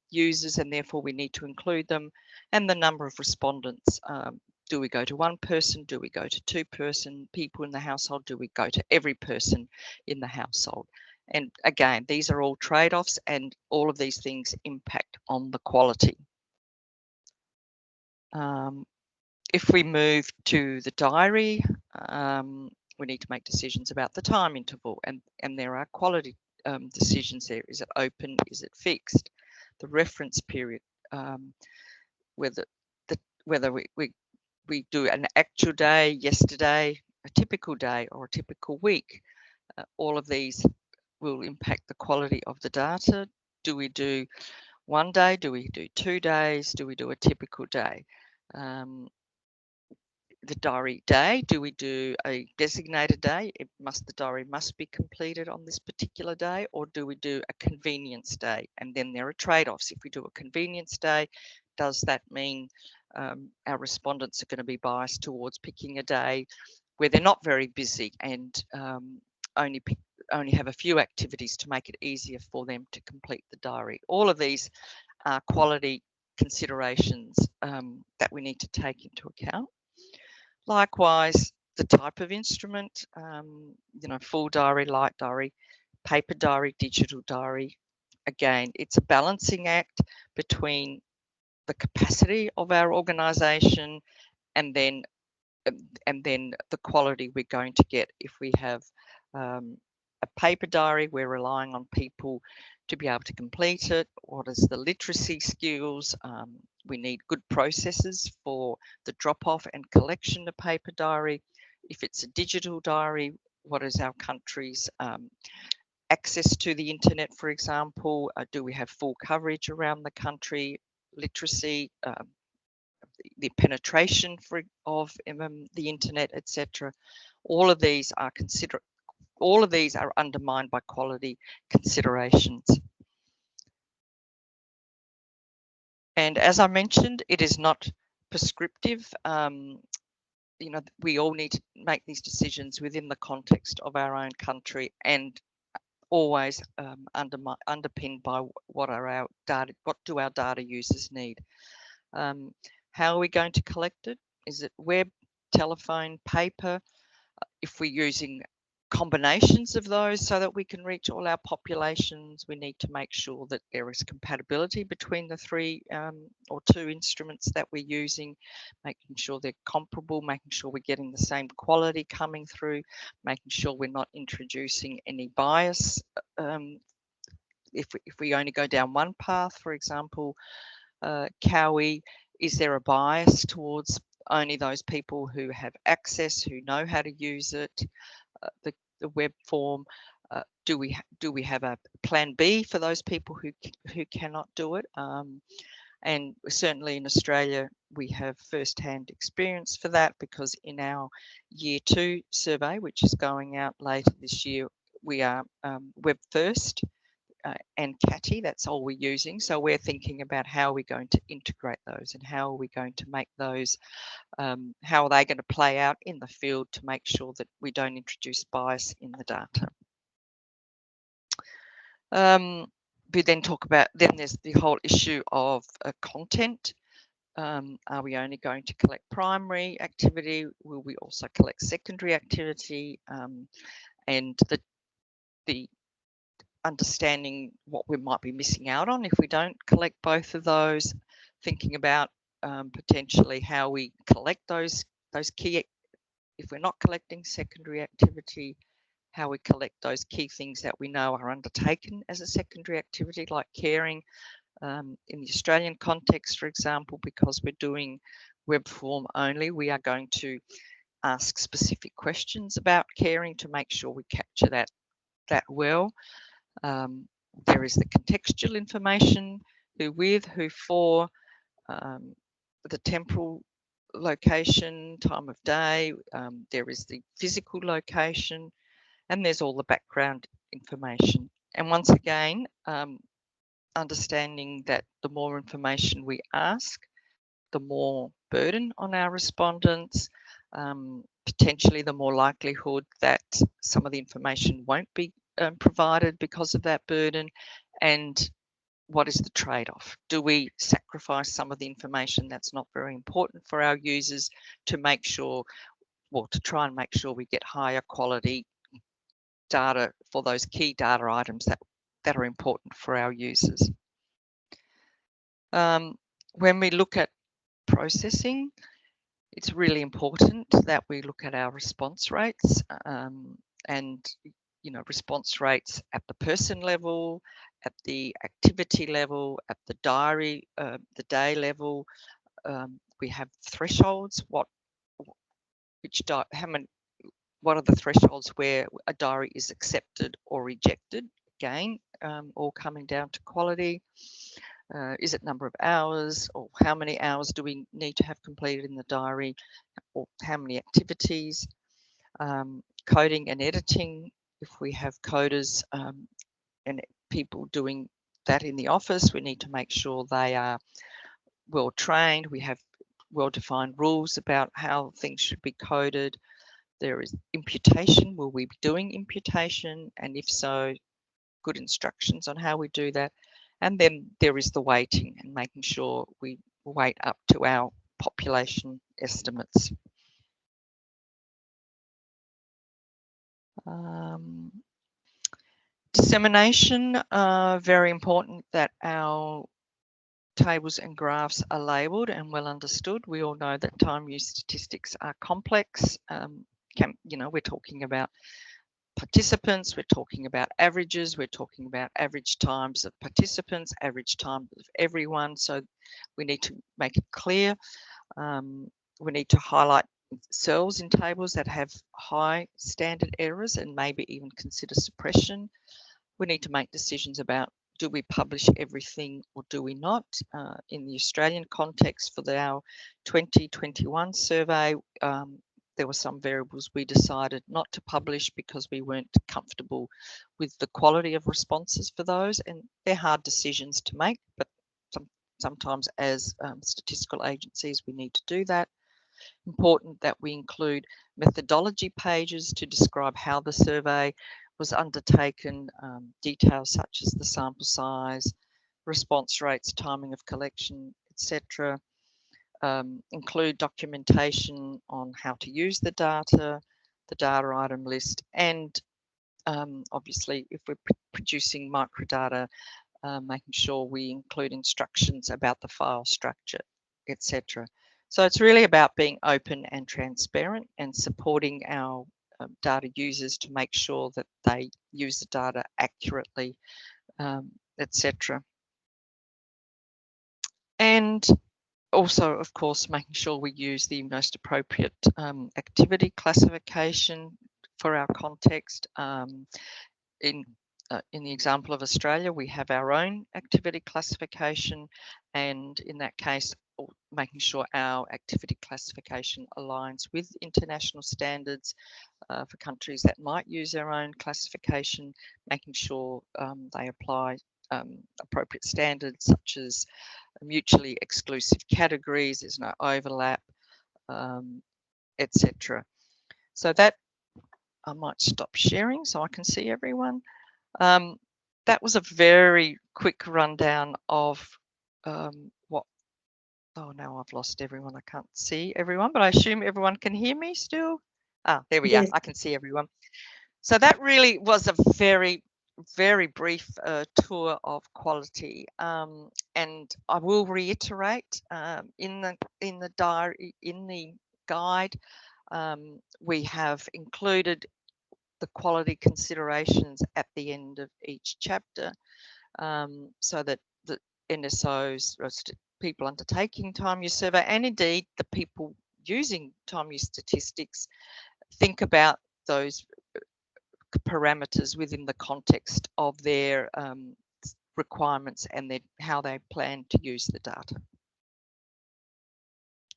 users, and therefore we need to include them? And the number of respondents. Do we go to one person? Do we go to two people in the household? Do we go to every person in the household? And again, these are all trade-offs, and all of these things impact on the quality. If we move to the diary, we need to make decisions about the time interval, and there are quality decisions there. Is it open? Is it fixed? The reference period, whether we do an actual day, yesterday, a typical day, or a typical week. All of these will impact the quality of the data. Do we do one day? Do we do 2 days? Do we do a typical day? The diary day, do we do a designated day? The diary must be completed on this particular day, or do we do a convenience day? And then there are trade-offs. If we do a convenience day, does that mean our respondents are going to be biased towards picking a day where they're not very busy and only have a few activities to make it easier for them to complete the diary? All of these are quality considerations that we need to take into account. Likewise, the type of instrument, full diary, light diary, paper diary, digital diary. Again, it's a balancing act between the capacity of our organisation and then the quality we're going to get. If we have a paper diary, we're relying on people to be able to complete it. What is the literacy skills? We need good processes for the drop-off and collection of paper diary. If it's a digital diary, what is our country's access to the internet, for example? Do we have full coverage around the country? Literacy, the penetration of the internet, etc. All of these are undermined by quality considerations. And as I mentioned, it is not prescriptive. You know, we all need to make these decisions within the context of our own country, and always underpinned by what do our data users need. How are we going to collect it? Is it web, telephone, paper? If we're using combinations of those so that we can reach all our populations, we need to make sure that there is compatibility between the three or two instruments that we're using, making sure they're comparable, making sure we're getting the same quality coming through, making sure we're not introducing any bias. If we only go down one path, for example, Cowie, is there a bias towards only those people who have access, who know how to use it? The web form, do we have a plan B for those people who cannot do it? And certainly in Australia, we have first-hand experience for that, because in our Year 2 survey, which is going out later this year, we are web first and CATI, that's all we're using. So we're thinking about how we're going to integrate those, and how are we going to make those, how are they going to play out in the field to make sure that we don't introduce bias in the data. We then talk about, then there's the whole issue of content. Are we only going to collect primary activity? Will we also collect secondary activity? And the understanding what we might be missing out on if we don't collect both of those, thinking about potentially how we collect those key, if we're not collecting secondary activity, how we collect those key things that we know are undertaken as a secondary activity, like caring. In the Australian context, for example, because we're doing web form only, we are going to ask specific questions about caring to make sure we capture that well. There is the contextual information, who with, who for, the temporal location, time of day, there is the physical location, and there's all the background information. And once again, understanding that the more information we ask, the more burden on our respondents, potentially the more likelihood that some of the information won't be provided because of that burden. And what is the trade-off? Do we sacrifice some of the information that's not very important for our users to make sure, well, to try and make sure we get higher quality data for those key data items that are important for our users? When we look at processing, it's really important that we look at our response rates, and response rates at the person level, at the activity level, at the diary, the day level. We have thresholds. What are the thresholds where a diary is accepted or rejected? Again, all coming down to quality. Is it number of hours, or how many hours do we need to have completed in the diary, or how many activities? Coding and editing. If we have coders and people doing that in the office, we need to make sure they are well trained. We have well-defined rules about how things should be coded. There is imputation. Will we be doing imputation? And if so, good instructions on how we do that. And then there is the weighting, and making sure we weight up to our population estimates. Dissemination, very important that our tables and graphs are labelled and well understood. We all know that time use statistics are complex. We're talking about participants, we're talking about averages, we're talking about average times of participants, average time of everyone. So we need to make it clear. We need to highlight cells in tables that have high standard errors and maybe even consider suppression. We need to make decisions about do we publish everything or do we not? In the Australian context for our 2021 survey, there were some variables we decided not to publish because we weren't comfortable with the quality of responses for those, and they're hard decisions to make, but sometimes as statistical agencies we need to do that. Important that we include methodology pages to describe how the survey was undertaken, details such as the sample size, response rates, timing of collection, etc. Include documentation on how to use the data item list, and obviously if we're producing microdata, making sure we include instructions about the file structure, etc. So it's really about being open and transparent and supporting our data users to make sure that they use the data accurately, etc. And also, of course, making sure we use the most appropriate activity classification for our context. In the example of Australia, we have our own activity classification, and in that case, making sure our activity classification aligns with international standards. For countries that might use their own classification, making sure they apply appropriate standards such as mutually exclusive categories, there's no overlap, etc. So that, I might stop sharing so I can see everyone. That was a very quick rundown of what, oh, now I've lost everyone. I can't see everyone, but I assume everyone can hear me still. Ah, there we are. I can see everyone. So that really was a very, very brief tour of quality. And I will reiterate in the diary, in the guide, we have included the quality considerations at the end of each chapter, so that the NSOs, people undertaking time use survey, and indeed the people using time use statistics, think about those parameters within the context of their requirements and how they plan to use the data.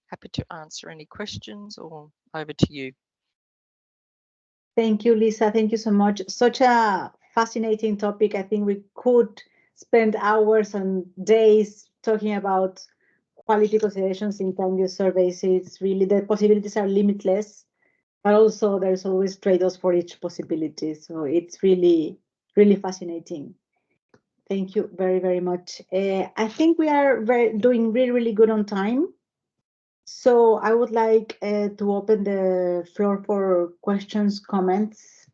Happy to answer any questions, or over to you. Thank you, Lisa. Thank you so much. Such a fascinating topic. I think we could spend hours and days talking about quality considerations in time use surveys. It's really, the possibilities are limitless, but also there's always trade-offs for each possibility. So it's really, really fascinating. Thank you very, very much. I think we are doing really, really good on time. So I would like to open the floor for questions, comments,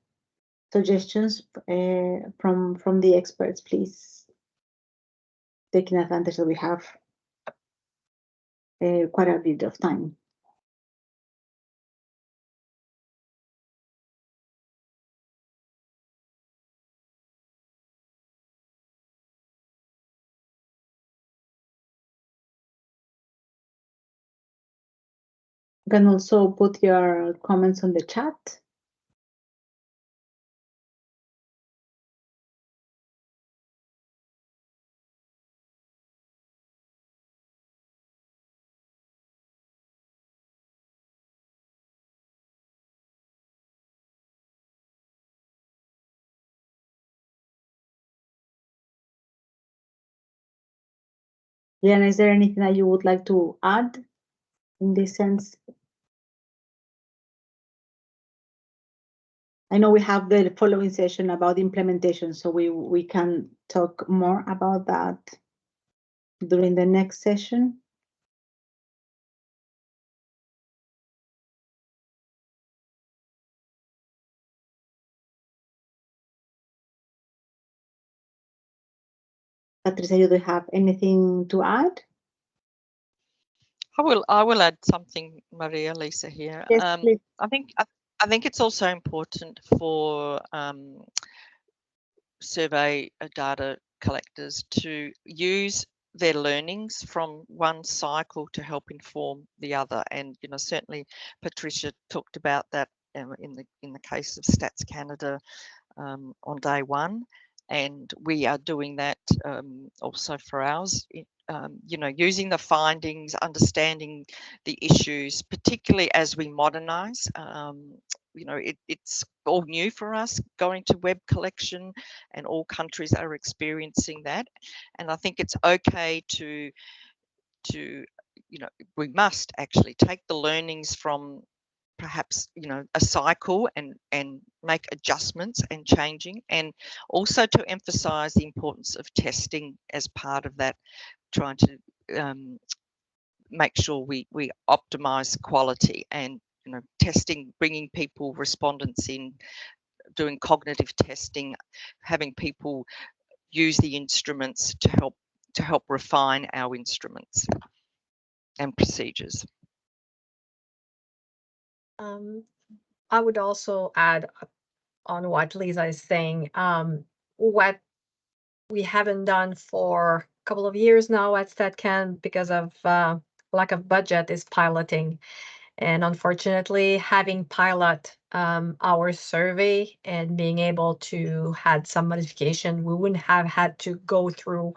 suggestions from the experts, please. Taking advantage that we have quite a bit of time. You can also put your comments on the chat. Liana, is there anything that you would like to add in this sense? I know we have the following session about implementation, so we can talk more about that during the next session. Patricia, you do have anything to add? I will add something, Maria, Lisa here. Yes, please. I think it's also important for survey data collectors to use their learnings from one cycle to help inform the other. And certainly Patricia talked about that in the case of Stats Canada on day one. and we are doing that also for ours. You know, using the findings, understanding the issues, particularly as we modernise. You know, it's all new for us going to web collection, and all countries are experiencing that. And I think it's okay to you know, we must actually take the learnings from perhaps, you know, a cycle and make adjustments and changing, and also to emphasize the importance of testing as part of that, trying to make sure we optimize quality, and, you know, testing, bringing people, respondents in, doing cognitive testing, having people use the instruments to help refine our instruments and procedures. I would also add on what Lisa is saying. What we haven't done for a couple of years now at StatCan because of lack of budget is piloting. And unfortunately, having pilot our survey and being able to had some modification, we wouldn't have had to go through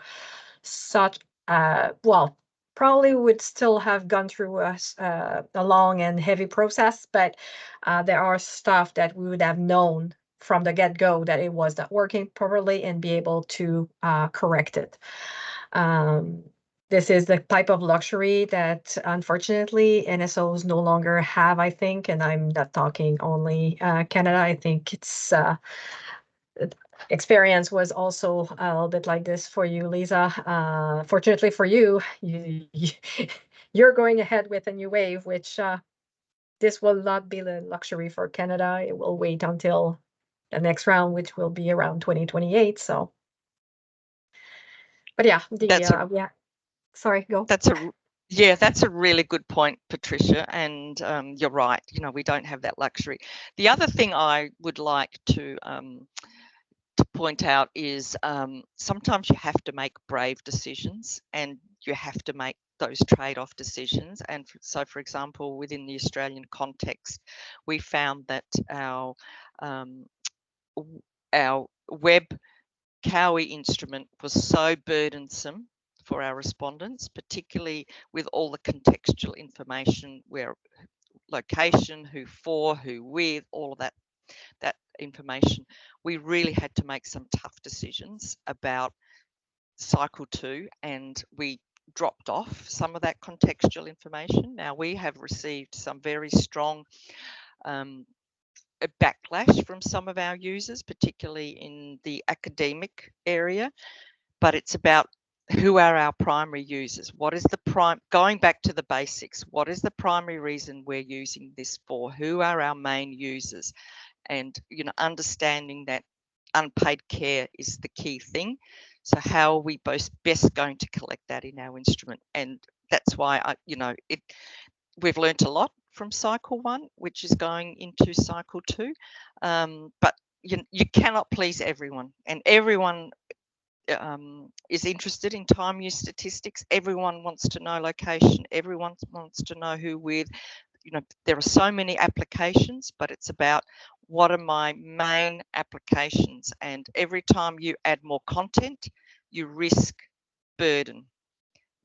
such, well, probably would still have gone through a long and heavy process, but there are stuff that we would have known from the get-go that it was not working properly and be able to correct it. This is the type of luxury that, unfortunately, NSOs no longer have, I think, and I'm not talking only Canada. I think it's experience was also a little bit like this for you, Lisa. Fortunately for you, you're going ahead with a new wave, which this will not be the luxury for Canada. It will wait until the next round, which will be around 2028. So, but yeah, yeah. Sorry, go. That's a really good point, Patricia, and you're right. You know, we don't have that luxury. The other thing I would like to point out is sometimes you have to make brave decisions, and you have to make those trade-off decisions. And so, for example, within the Australian context, we found that our web Cowie instrument was so burdensome for our respondents, particularly with all the contextual information, where location, who for, who with, all of that information. We really had to make some tough decisions about cycle 2, and we dropped off some of that contextual information. Now, we have received some very strong a backlash from some of our users, particularly in the academic area, but it's about who are our primary users. What is the going back to the basics, what is the primary reason we're using this for? Who are our main users? And, you know, understanding that unpaid care is the key thing. So how are we best going to collect that in our instrument? And that's why we've learnt a lot from cycle 1, which is going into cycle 2. But you cannot please everyone, and everyone is interested in time use statistics. Everyone wants to know location. Everyone wants to know who with. You know, there are so many applications, but it's about what are my main applications. And every time you add more content, you risk burden.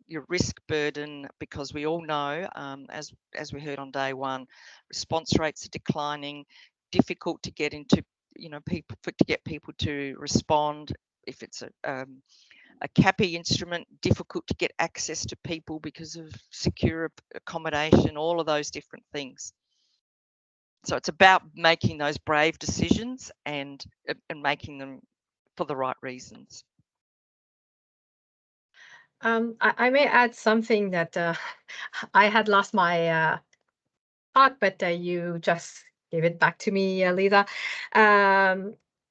You risk burden because we all know, as we heard on day 1, response rates are declining. Difficult to get into, you know, to get people to respond. If it's a CAPI instrument, difficult to get access to people because of secure accommodation, all of those different things. So it's about making those brave decisions and making them for the right reasons. I may add something that I had lost my thought, but you just gave it back to me, Lisa.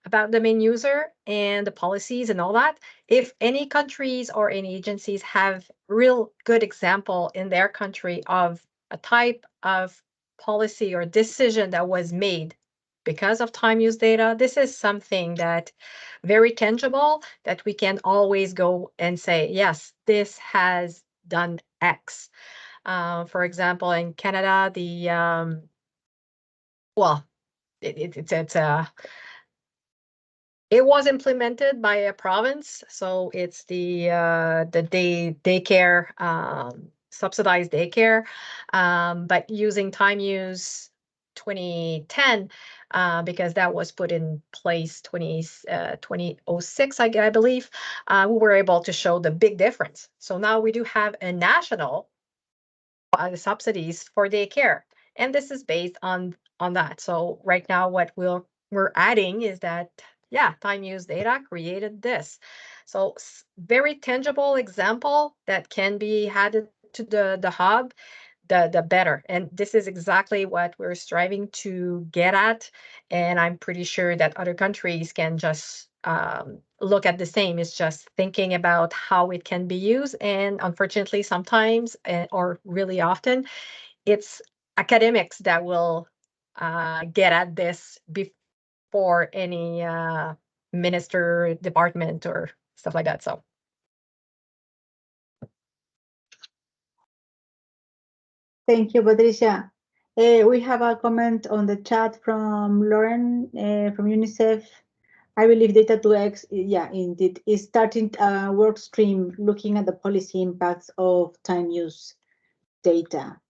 About the main user and the policies and all that. If any countries or any agencies have real good example in their country of a type of policy or decision that was made because of time use data, this is something that very tangible that we can always go and say, yes, this has done X. For example, in Canada, the well, it's It was implemented by a province, so it's the daycare, subsidized daycare, but using time use 2010, because that was put in place 2006, I believe, we were able to show the big difference. So now we do have a national subsidies for daycare, and this is based on that. So right now, what we're adding is that, yeah, time use data created this. So very tangible example that can be added to the hub, the better. And this is exactly what we're striving to get at. And I'm pretty sure that other countries can just look at the same. It's just thinking about how it can be used. And unfortunately, sometimes, or really often, it's academics that will get at this before any minister, department, or stuff like that. So. Thank you, Patricia. We have a comment on the chat from Lauren from UNICEF. I believe Data2X, yeah, indeed, is starting a work stream looking at the policy impacts of time use data.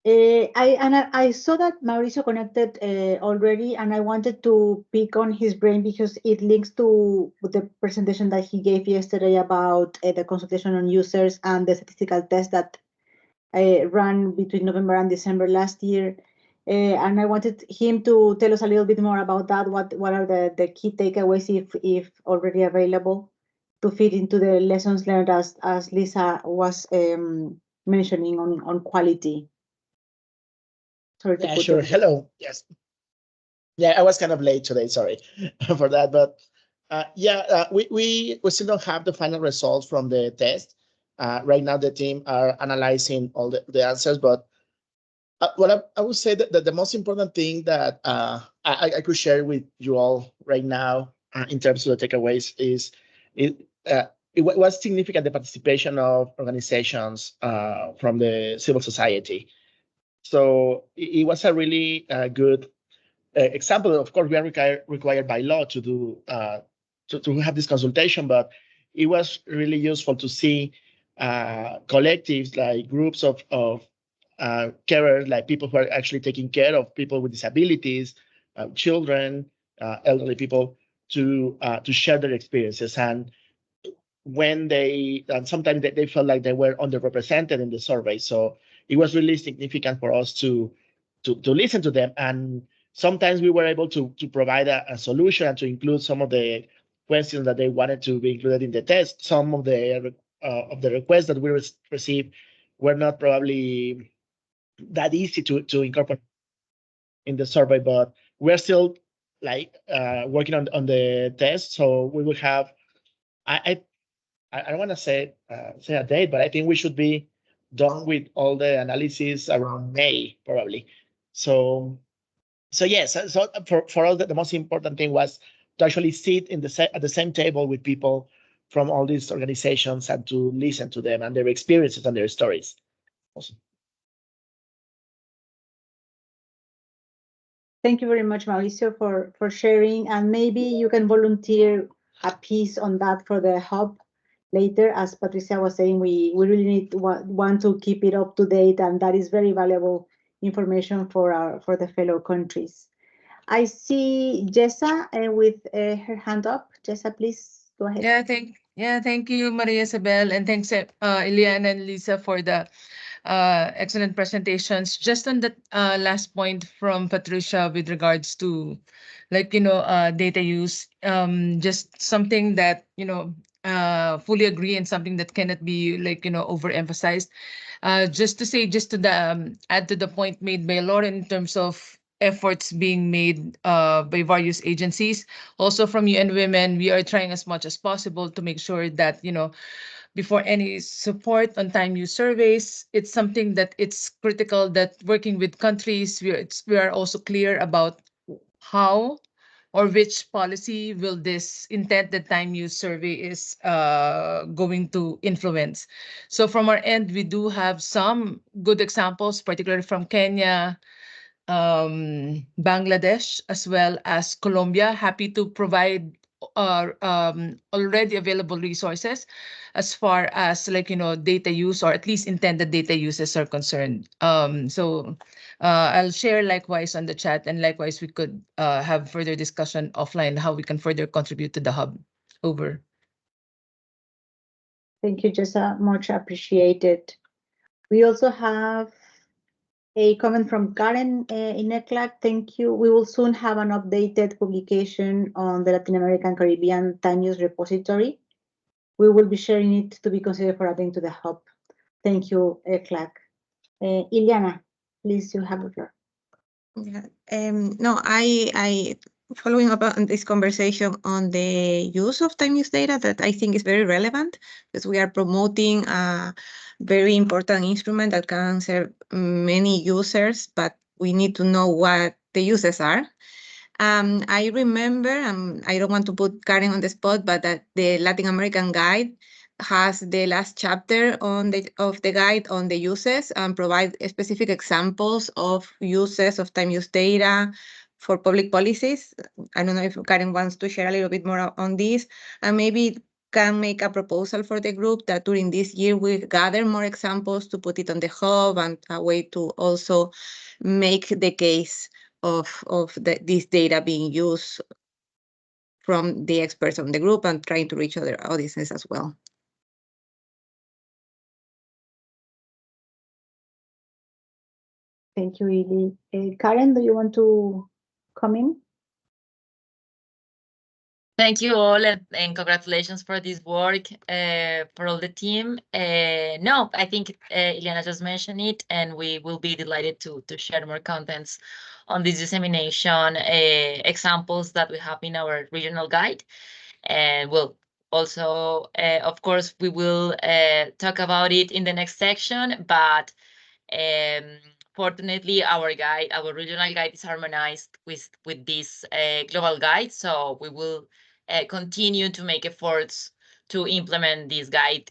I saw that Mauricio connected already, and I wanted to pick on his brain because it links to the presentation that he gave yesterday about the consultation on users and the statistical test that ran between November and December last year. And I wanted him to tell us a little bit more about that. What are the key takeaways, if already available, to fit into the lessons learned as Lisa was mentioning on quality. Sorry to Yeah, put sure. you. Hello. Yes. Yeah, I was kind of late today. Sorry for that. But we still don't have the final results from the test. Right now, the team are analyzing all the answers. But what I would say that the most important thing that I could share with you all right now in terms of the takeaways is it was significant, the participation of organizations from the civil society. So it was a really good example. Of course, we are required by law to do to have this consultation, but it was really useful to see collectives, like groups of carers, like people who are actually taking care of people with disabilities, children, elderly people, to share their experiences. And when sometimes they felt like they were underrepresented in the survey. So it was really significant for us to listen to them. And sometimes we were able to provide a solution and to include some of the questions that they wanted to be included in the test. Some of the requests that we received were not probably that easy to incorporate in the survey, but we're still working on the test. So we will have, I don't want to say a date, but I think we should be done with all the analysis around May, probably. So yes, so for us, the most important thing was to actually sit at the same table with people from all these organizations and to listen to them and their experiences and their stories. Awesome. Thank you very much, Mauricio, for sharing. And maybe you can volunteer a piece on that for the hub later. As Patricia was saying, we really want to keep it up to date, and that is very valuable information for the fellow countries. I see Jessa with her hand up. Jessa, please go ahead. Thank you, Maria Isabel, and thanks, Eliana and Lisa, for the excellent presentations. Just on the last point from Patricia with regards to, data use, just something that, fully agree, and something that cannot be overemphasized. Just to add to the point made by Lauren in terms of efforts being made by various agencies. Also from UN Women, we are trying as much as possible to make sure that, before any support on time use surveys, it's something that it's critical that working with countries, we are also clear about how or which policy will this intended time use survey is going to influence. So from our end, we do have some good examples, particularly from Kenya, Bangladesh as well as Colombia. Happy to provide already available resources as far as data use, or at least intended data uses are concerned. So I'll share likewise on the chat, and likewise we could have further discussion offline how we can further contribute to the hub. Over. Thank you, Jessa. Much appreciated. We also have a comment from Karen in ECLAC. Thank you. We will soon have an updated publication on the Latin American Caribbean time use repository. We will be sharing it to be considered for adding to the hub. Thank you, ECLAC. Iliana, please, you have the floor. Yeah. No, I following up on this conversation on the use of time use data, that I think is very relevant, because we are promoting a very important instrument that can serve many users, but we need to know what the uses are. I remember, I don't want to put Karen on the spot, but that the Latin American Guide has the last chapter of the guide on the uses and provide specific examples of uses of time use data for public policies. I don't know if Karen wants to share a little bit more on this, and maybe can make a proposal for the group that during this year we gather more examples to put it on the hub, and a way to also make the case of this data being used from the experts on the group and trying to reach other audiences as well. Thank you, Ili. Karen, do you want to come in? Thank you all, and congratulations for this work for all the team. No, I think Ileana just mentioned it, and we will be delighted to share more contents on this dissemination examples that we have in our regional guide. And we'll also, of course, we will talk about it in the next section, but fortunately, our regional guide is harmonized with this global guide, so we will continue to make efforts to implement this guide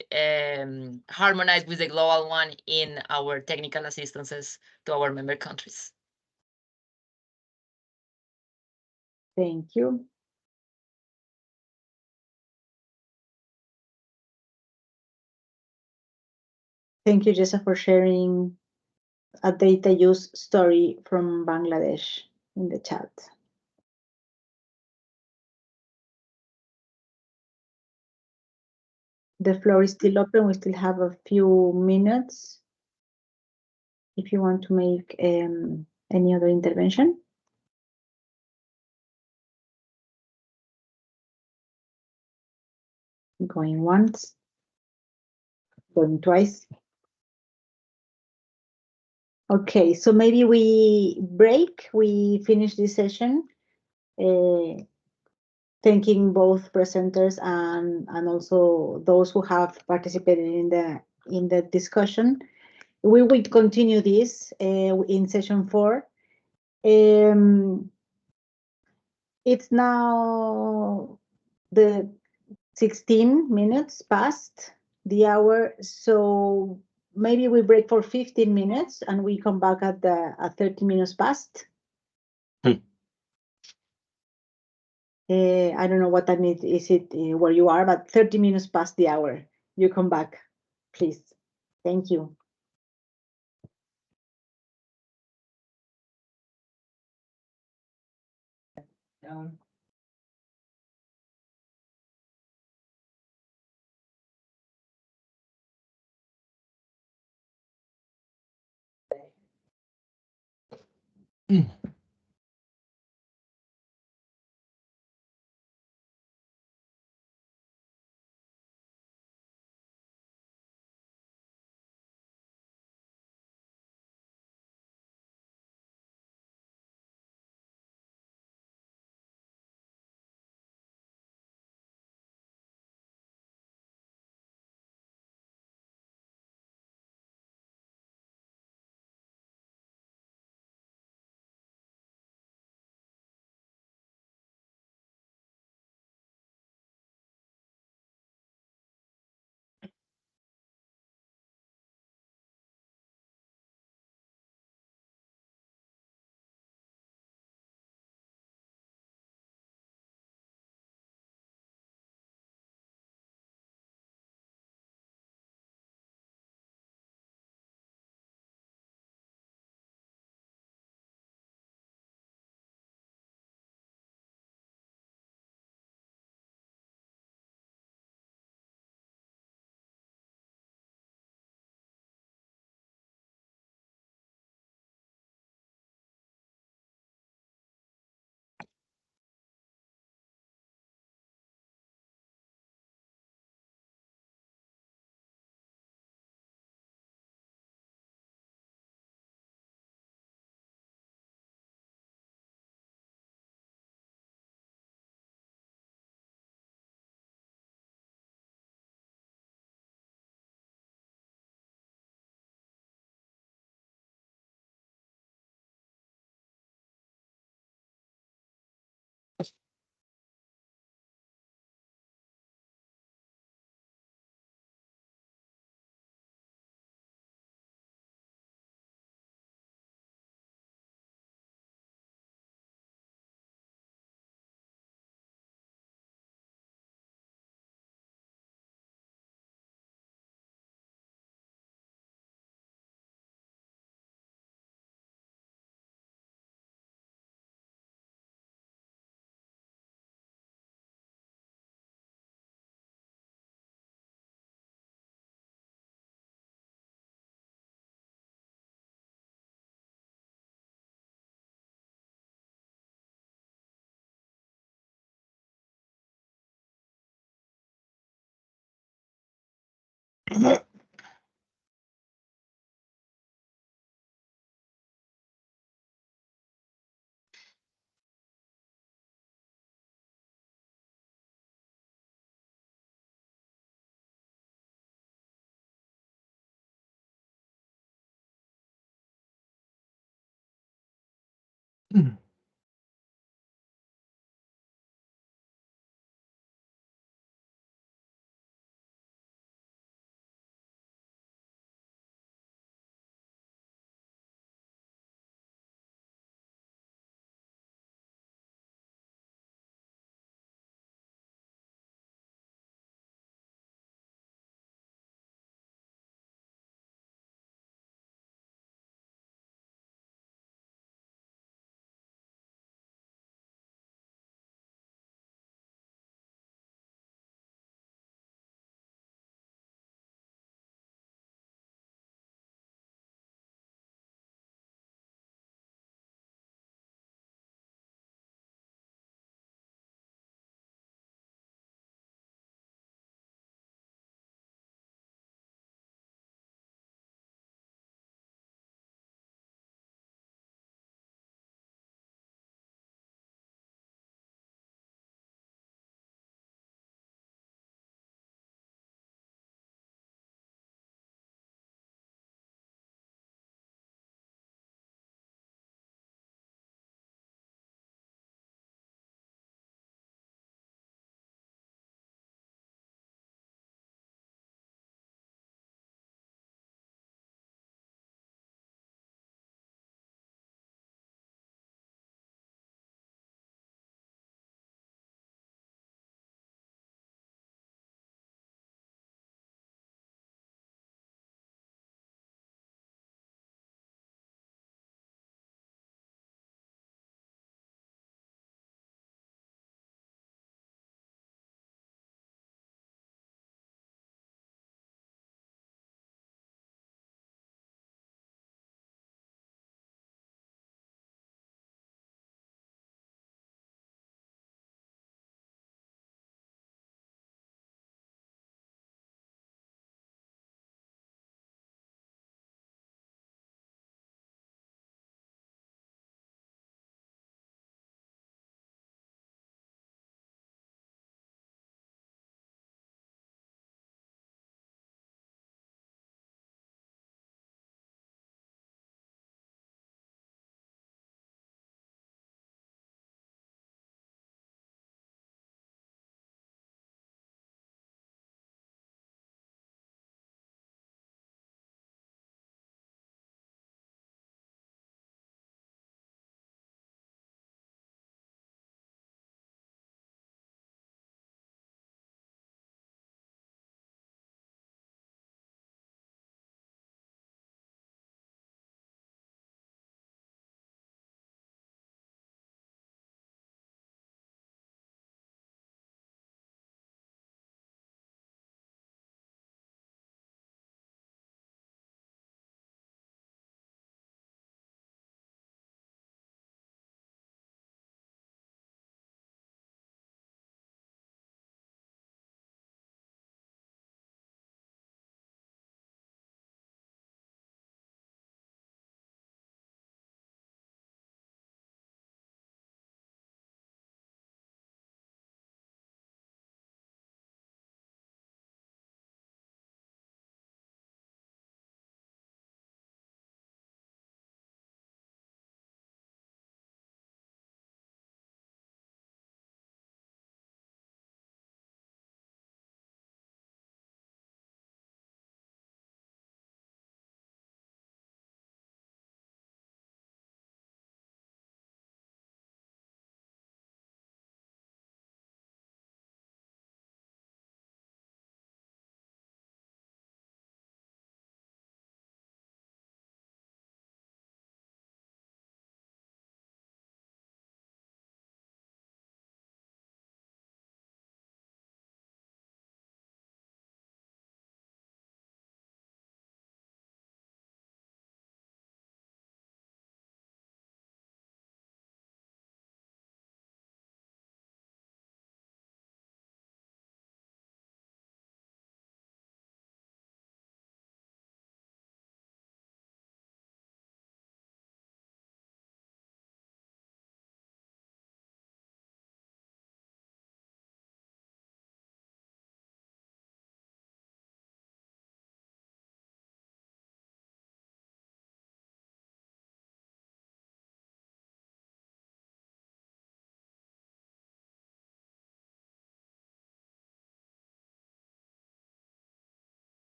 harmonized with the global one in our technical assistances to our member countries. Thank you. Thank you, Jessa, for sharing a data use story from Bangladesh in the chat. The floor is still open. We still have a few minutes if you want to make any other intervention. Going once, going twice. Okay, so maybe we break. We finish this session. Thanking both presenters and also those who have participated in the discussion. We will continue this in session 4. It's now the 16 minutes past the hour, so maybe we break for 15 minutes and we come back at 30 minutes past. I don't know what time is it where you are, but 30 minutes past the hour. You come back, please. Thank you.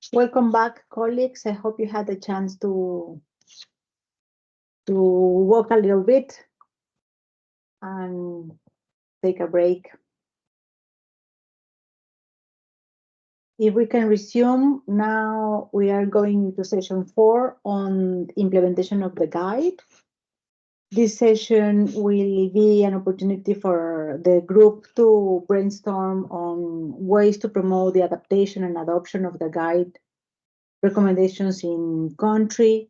Welcome back, colleagues. I hope you had a chance to walk a little bit and take a break. If we can resume, now we are going into session 4 on implementation of the guide. This session will be an opportunity for the group to brainstorm on ways to promote the adaptation and adoption of the guide recommendations in country.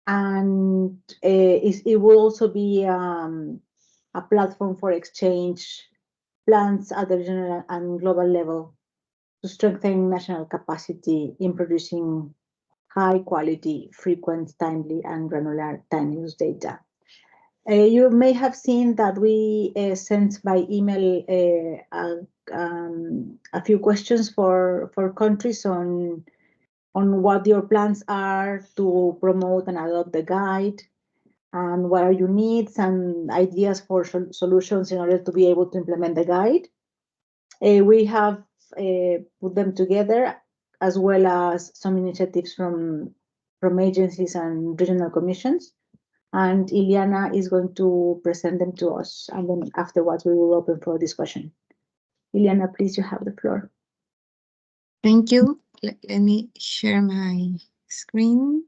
And it will also be a platform for exchange plans at the regional and global level to strengthen national capacity in producing high quality, frequent, timely, and granular time use data. You may have seen that we sent by email a few questions for countries on what your plans are to promote and adopt the guide, and what are your needs and ideas for solutions in order to be able to implement the guide. We have put them together, as well as some initiatives from agencies and regional commissions. And Ileana is going to present them to us, and then afterwards we will open for discussion. Ileana, please, you have the floor. Thank you. Let me share my screen.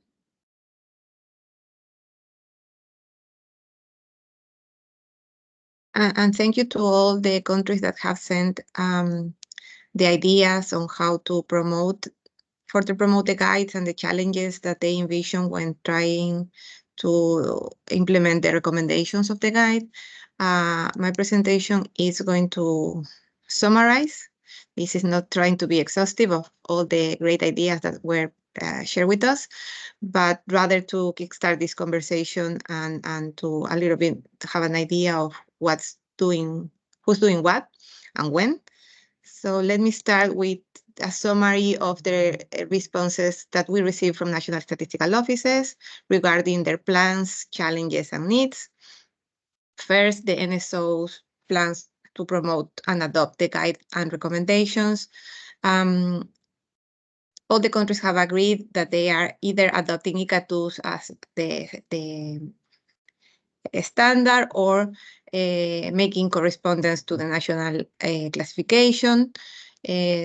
And thank you to all the countries that have sent the ideas on how to promote the guides and the challenges that they envision when trying to implement the recommendations of the guide. My presentation is going to summarize. This is not trying to be exhaustive of all the great ideas that were shared with us, but rather to kickstart this conversation and to a little bit have an idea of who's doing what and when. So let me start with a summary of the responses that we received from national statistical offices regarding their plans, challenges, and needs. First, the NSO's plans to promote and adopt the guide and recommendations. All the countries have agreed that they are either adopting EG-TUS as the standard or making correspondence to the national classification.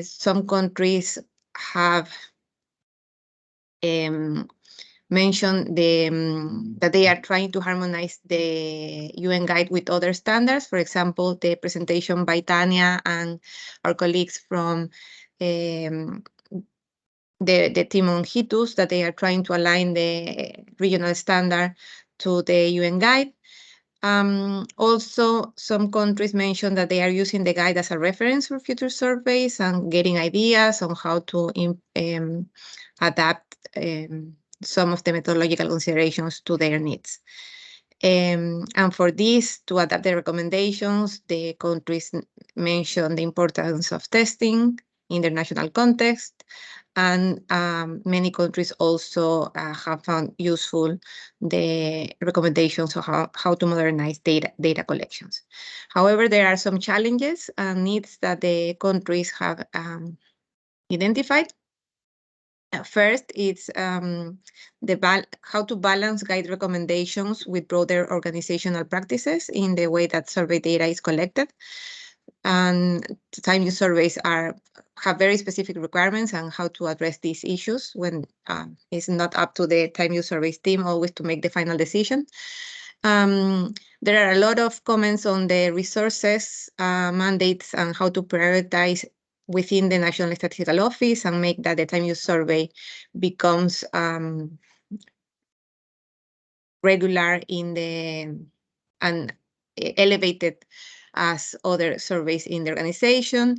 Some countries have mentioned that they are trying to harmonize the UN guide with other standards. For example, the presentation by Tania and our colleagues from the team on EG-TUS, that they are trying to align the regional standard to the UN guide. Also, some countries mentioned that they are using the guide as a reference for future surveys and getting ideas on how to adapt some of the methodological considerations to their needs. And for this, to adapt the recommendations, the countries mentioned the importance of testing in their national context, and many countries also have found useful the recommendations of how to modernize data collections. However, there are some challenges and needs that the countries have identified. First, it's how to balance guide recommendations with broader organizational practices in the way that survey data is collected. And time use surveys have very specific requirements on how to address these issues when it's not up to the time use surveys team always to make the final decision. There are a lot of comments on the resources, mandates, and how to prioritize within the National Statistical Office and make that the time use survey becomes regular and elevated as other surveys in the organization.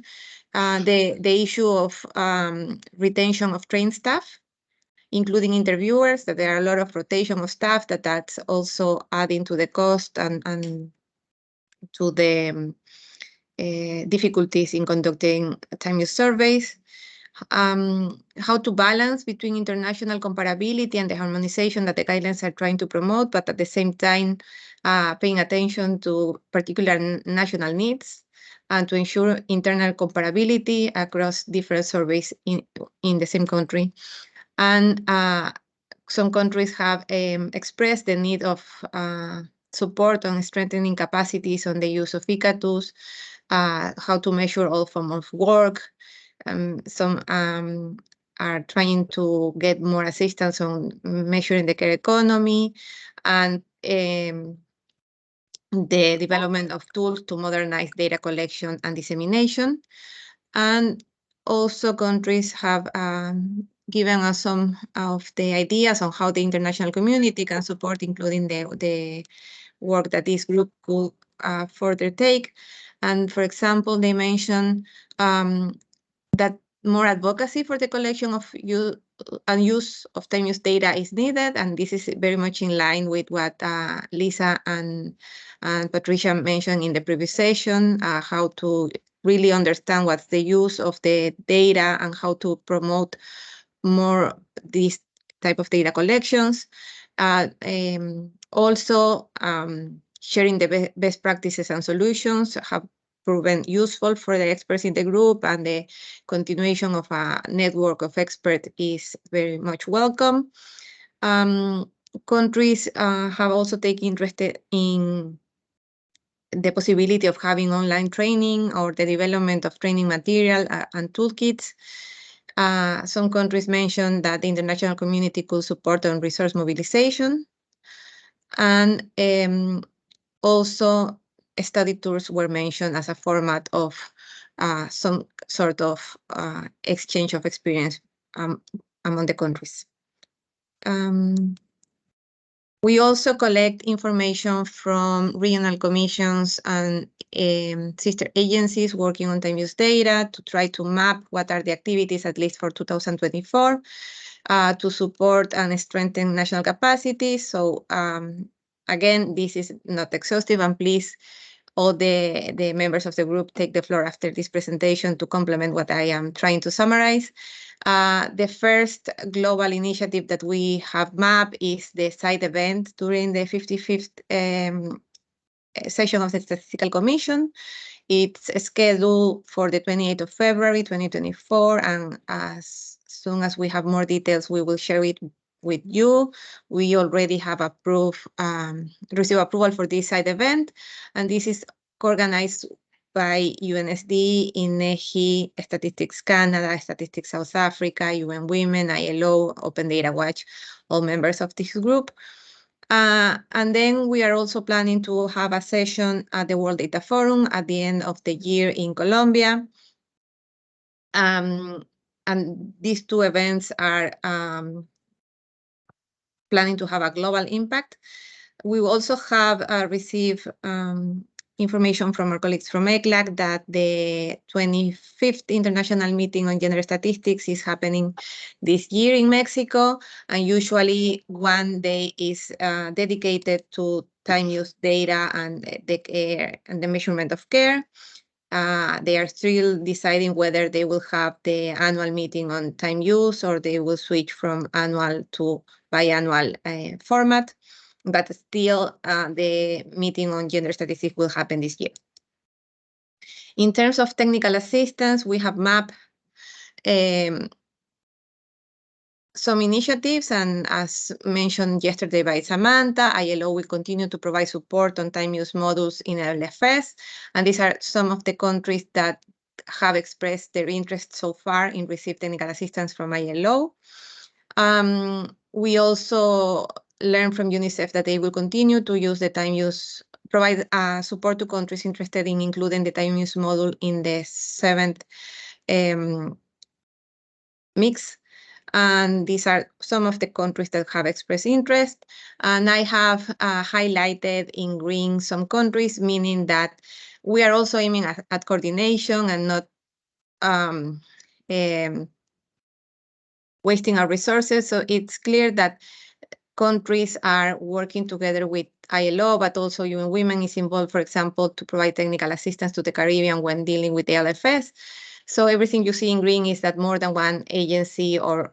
The issue of retention of trained staff, including interviewers, that there are a lot of rotation of staff, that's also adding to the cost and to the difficulties in conducting time use surveys. how to balance between international comparability and the harmonization that the guidelines are trying to promote, but at the same time, paying attention to particular national needs and to ensure internal comparability across different surveys in the same country. And some countries have expressed the need of support on strengthening capacities on the use of EG-TUS, how to measure all forms of work. Some are trying to get more assistance on measuring the care economy and the development of tools to modernize data collection and dissemination. And also countries have given us some of the ideas on how the international community can support, including the work that this group could further take. And for example, they mentioned that more advocacy for the collection of and use of time use data is needed, and this is very much in line with what Lisa and Patricia mentioned in the previous session, how to really understand what's the use of the data and how to promote more these type of data collections. Also, sharing the best practices and solutions have proven useful for the experts in the group, and the continuation of a network of experts is very much welcome. Countries have also taken interest in the possibility of having online training or the development of training material and toolkits. Some countries mentioned that the international community could support on resource mobilization. And also study tours were mentioned as a format of some sort of exchange of experience among the countries. We also collect information from regional commissions and sister agencies working on time use data to try to map what are the activities, at least for 2024, to support and strengthen national capacities. So again, this is not exhaustive, and please, all the members of the group take the floor after this presentation to complement what I am trying to summarize. The first global initiative that we have mapped is the side event during the 55th session of the Statistical Commission. It's scheduled for the 28th of February, 2024, and as soon as we have more details, we will share it with you. We already have received approval for this side event, and this is organized by UNSD, INEGI, Statistics Canada, Statistics South Africa, UN Women, ILO, Open Data Watch, all members of this group. And then we are also planning to have a session at the World Data Forum at the end of the year in Colombia. And these two events are planning to have a global impact. We also have received information from our colleagues from ECLAC that the 25th International Meeting on Gender Statistics is happening this year in Mexico, and usually one day is dedicated to time use data and the measurement of care. They are still deciding whether they will have the annual meeting on time use or they will switch from annual to biannual format. But still, the meeting on gender statistics will happen this year. In terms of technical assistance, we have mapped some initiatives, and as mentioned yesterday by Samantha, ILO will continue to provide support on time use modules in LFS, and these are some of the countries that have expressed their interest so far in receiving technical assistance from ILO. We also learned from UNICEF that they will continue to use the time use, provide support to countries interested in including the time use module in the 7th mix. And these are some of the countries that have expressed interest. And I have highlighted in green some countries, meaning that we are also aiming at coordination and not wasting our resources. So it's clear that countries are working together with ILO, but also UN Women is involved, for example, to provide technical assistance to the Caribbean when dealing with the LFS. So everything you see in green is that more than one agency or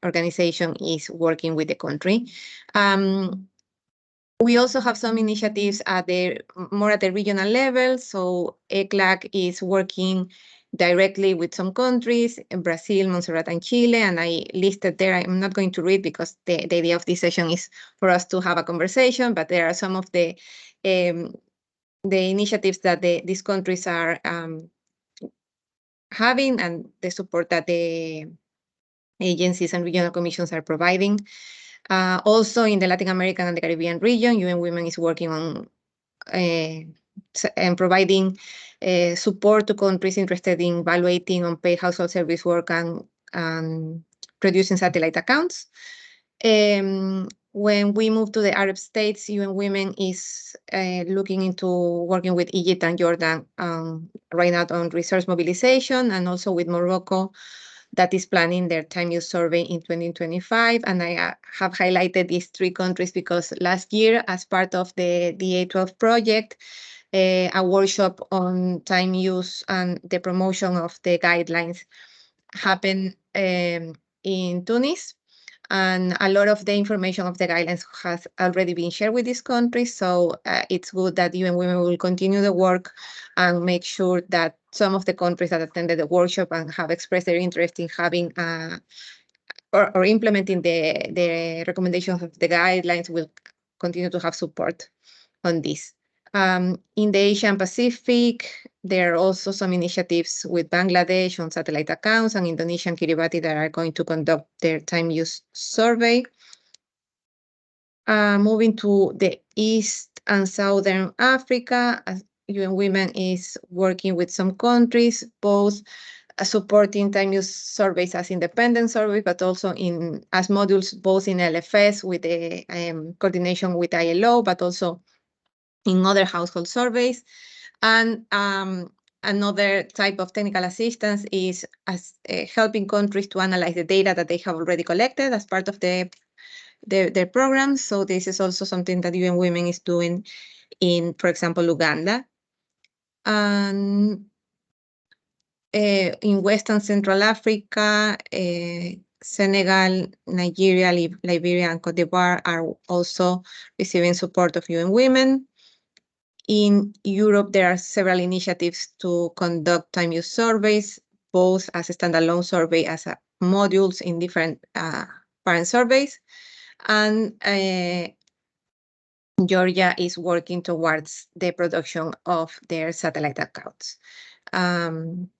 organization is working with the country. We also have some initiatives more at the regional level. So ECLAC is working directly with some countries, Brazil, Montserrat, and Chile, and I listed there. I'm not going to read because the idea of this session is for us to have a conversation, but there are some of the initiatives that these countries are having and the support that the agencies and regional commissions are providing. Also in the Latin American and the Caribbean region, UN Women is working on and providing support to countries interested in evaluating unpaid household service work and producing satellite accounts. When we move to the Arab states, UN Women is looking into working with Egypt and Jordan right now on resource mobilization, and also with Morocco that is planning their time use survey in 2025. And I have highlighted these 3 countries because last year, as part of the DA12 project, a workshop on time use and the promotion of the guidelines happened in Tunis. And a lot of the information of the guidelines has already been shared with these countries. So it's good that UN Women will continue the work and make sure that some of the countries that attended the workshop and have expressed their interest in having or implementing the recommendations of the guidelines will continue to have support on this. In the Asian Pacific, there are also some initiatives with Bangladesh on satellite accounts and Indonesia and Kiribati that are going to conduct their time use survey. Moving to the East and Southern Africa, UN Women is working with some countries, both supporting time use surveys as independent surveys, but also as modules, both in LFS with the coordination with ILO, but also in other household surveys. And another type of technical assistance is helping countries to analyze the data that they have already collected as part of their programs. So this is also something that UN Women is doing in, for example, Uganda. And in West and Central Africa, Senegal, Nigeria, Liberia, and Cote d'Ivoire are also receiving support of UN Women. In Europe, there are several initiatives to conduct time use surveys, both as a standalone survey as modules in different parent surveys. And Georgia is working towards the production of their satellite accounts. UN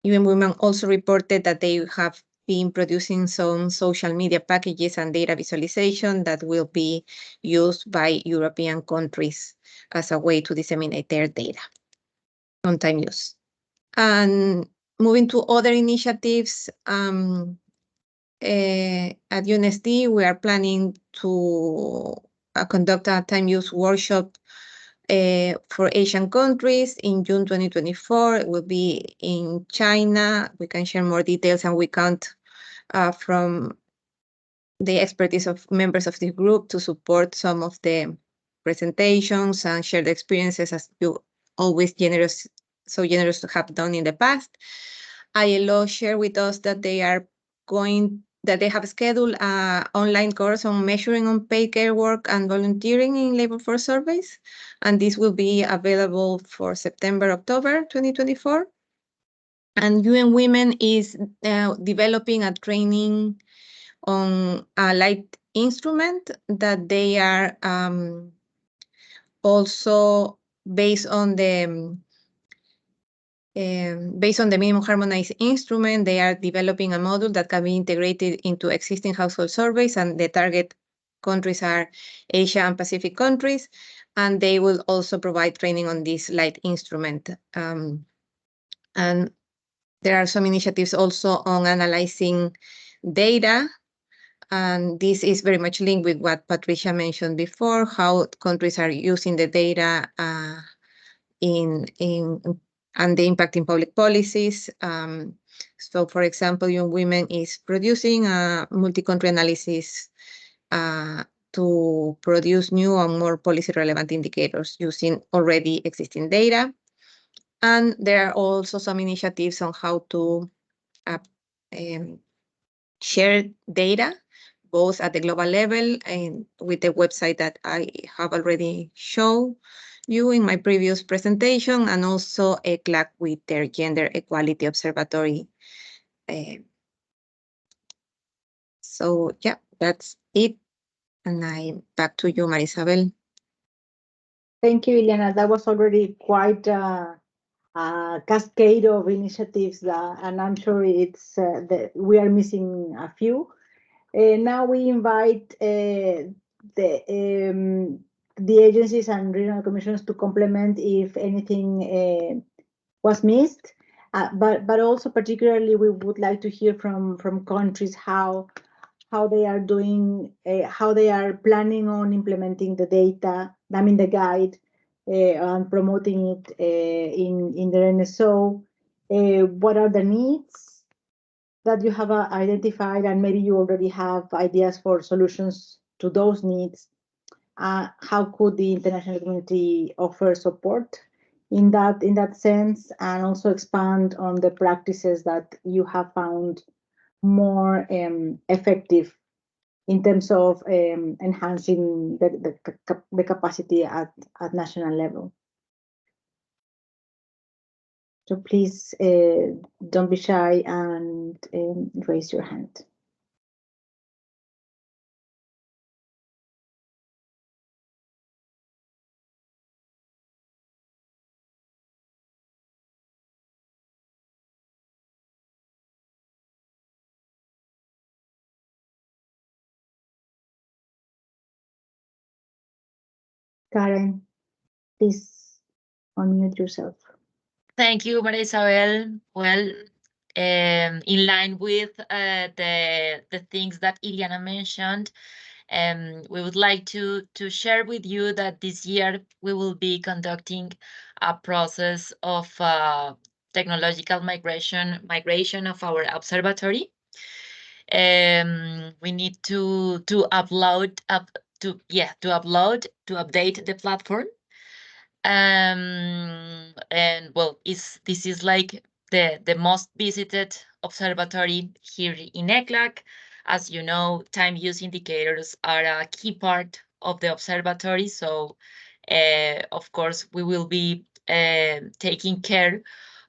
Women also reported that they have been producing some social media packages and data visualization that will be used by European countries as a way to disseminate their data on time use. And moving to other initiatives, at UNSD, we are planning to conduct a time use workshop for Asian countries in June 2024. It will be in China. We can share more details, and we count from the expertise of members of the group to support some of the presentations and share the experiences, as you always so generous to have done in the past. ILO shared with us that they have scheduled an online course on measuring unpaid care work and volunteering in labor force surveys, and this will be available for September, October 2024. And UN Women is developing a training on a light instrument that they are also based on the minimum harmonized instrument. They are developing a module that can be integrated into existing household surveys, and the target countries are Asia and Pacific countries, and they will also provide training on this light instrument. And there are some initiatives also on analyzing data, and this is very much linked with what Patricia mentioned before, how countries are using the data and the impact in public policies. So, for example, UN Women is producing a multi-country analysis to produce new and more policy-relevant indicators using already existing data. And there are also some initiatives on how to share data, both at the global level and with the website that I have already shown you in my previous presentation, and also ECLAC with their Gender Equality Observatory. So yeah, that's it. And I'm back to you, Marisabel. Thank you, Ileana. That was already quite a cascade of initiatives, and I'm sure it's that we are missing a few. Now we invite the agencies and regional commissions to complement if anything was missed. But also particularly we would like to hear from countries how they are doing, how they are planning on implementing the data, I mean the guide, and promoting it in the NSO. What are the needs that you have identified, and maybe you already have ideas for solutions to those needs? How could the international community offer support in that sense, and also expand on the practices that you have found more effective in terms of enhancing the capacity at national level? So please don't be shy and raise your hand. Karen, please unmute yourself. Thank you, Maria Isabel. Well, in line with the things that Ileana mentioned, we would like to share with you that this year we will be conducting a process of technological migration of our observatory. We need to update the platform. And well, this is like the most visited observatory here in ECLAC. As you know, time use indicators are a key part of the observatory. So, of course, we will be taking care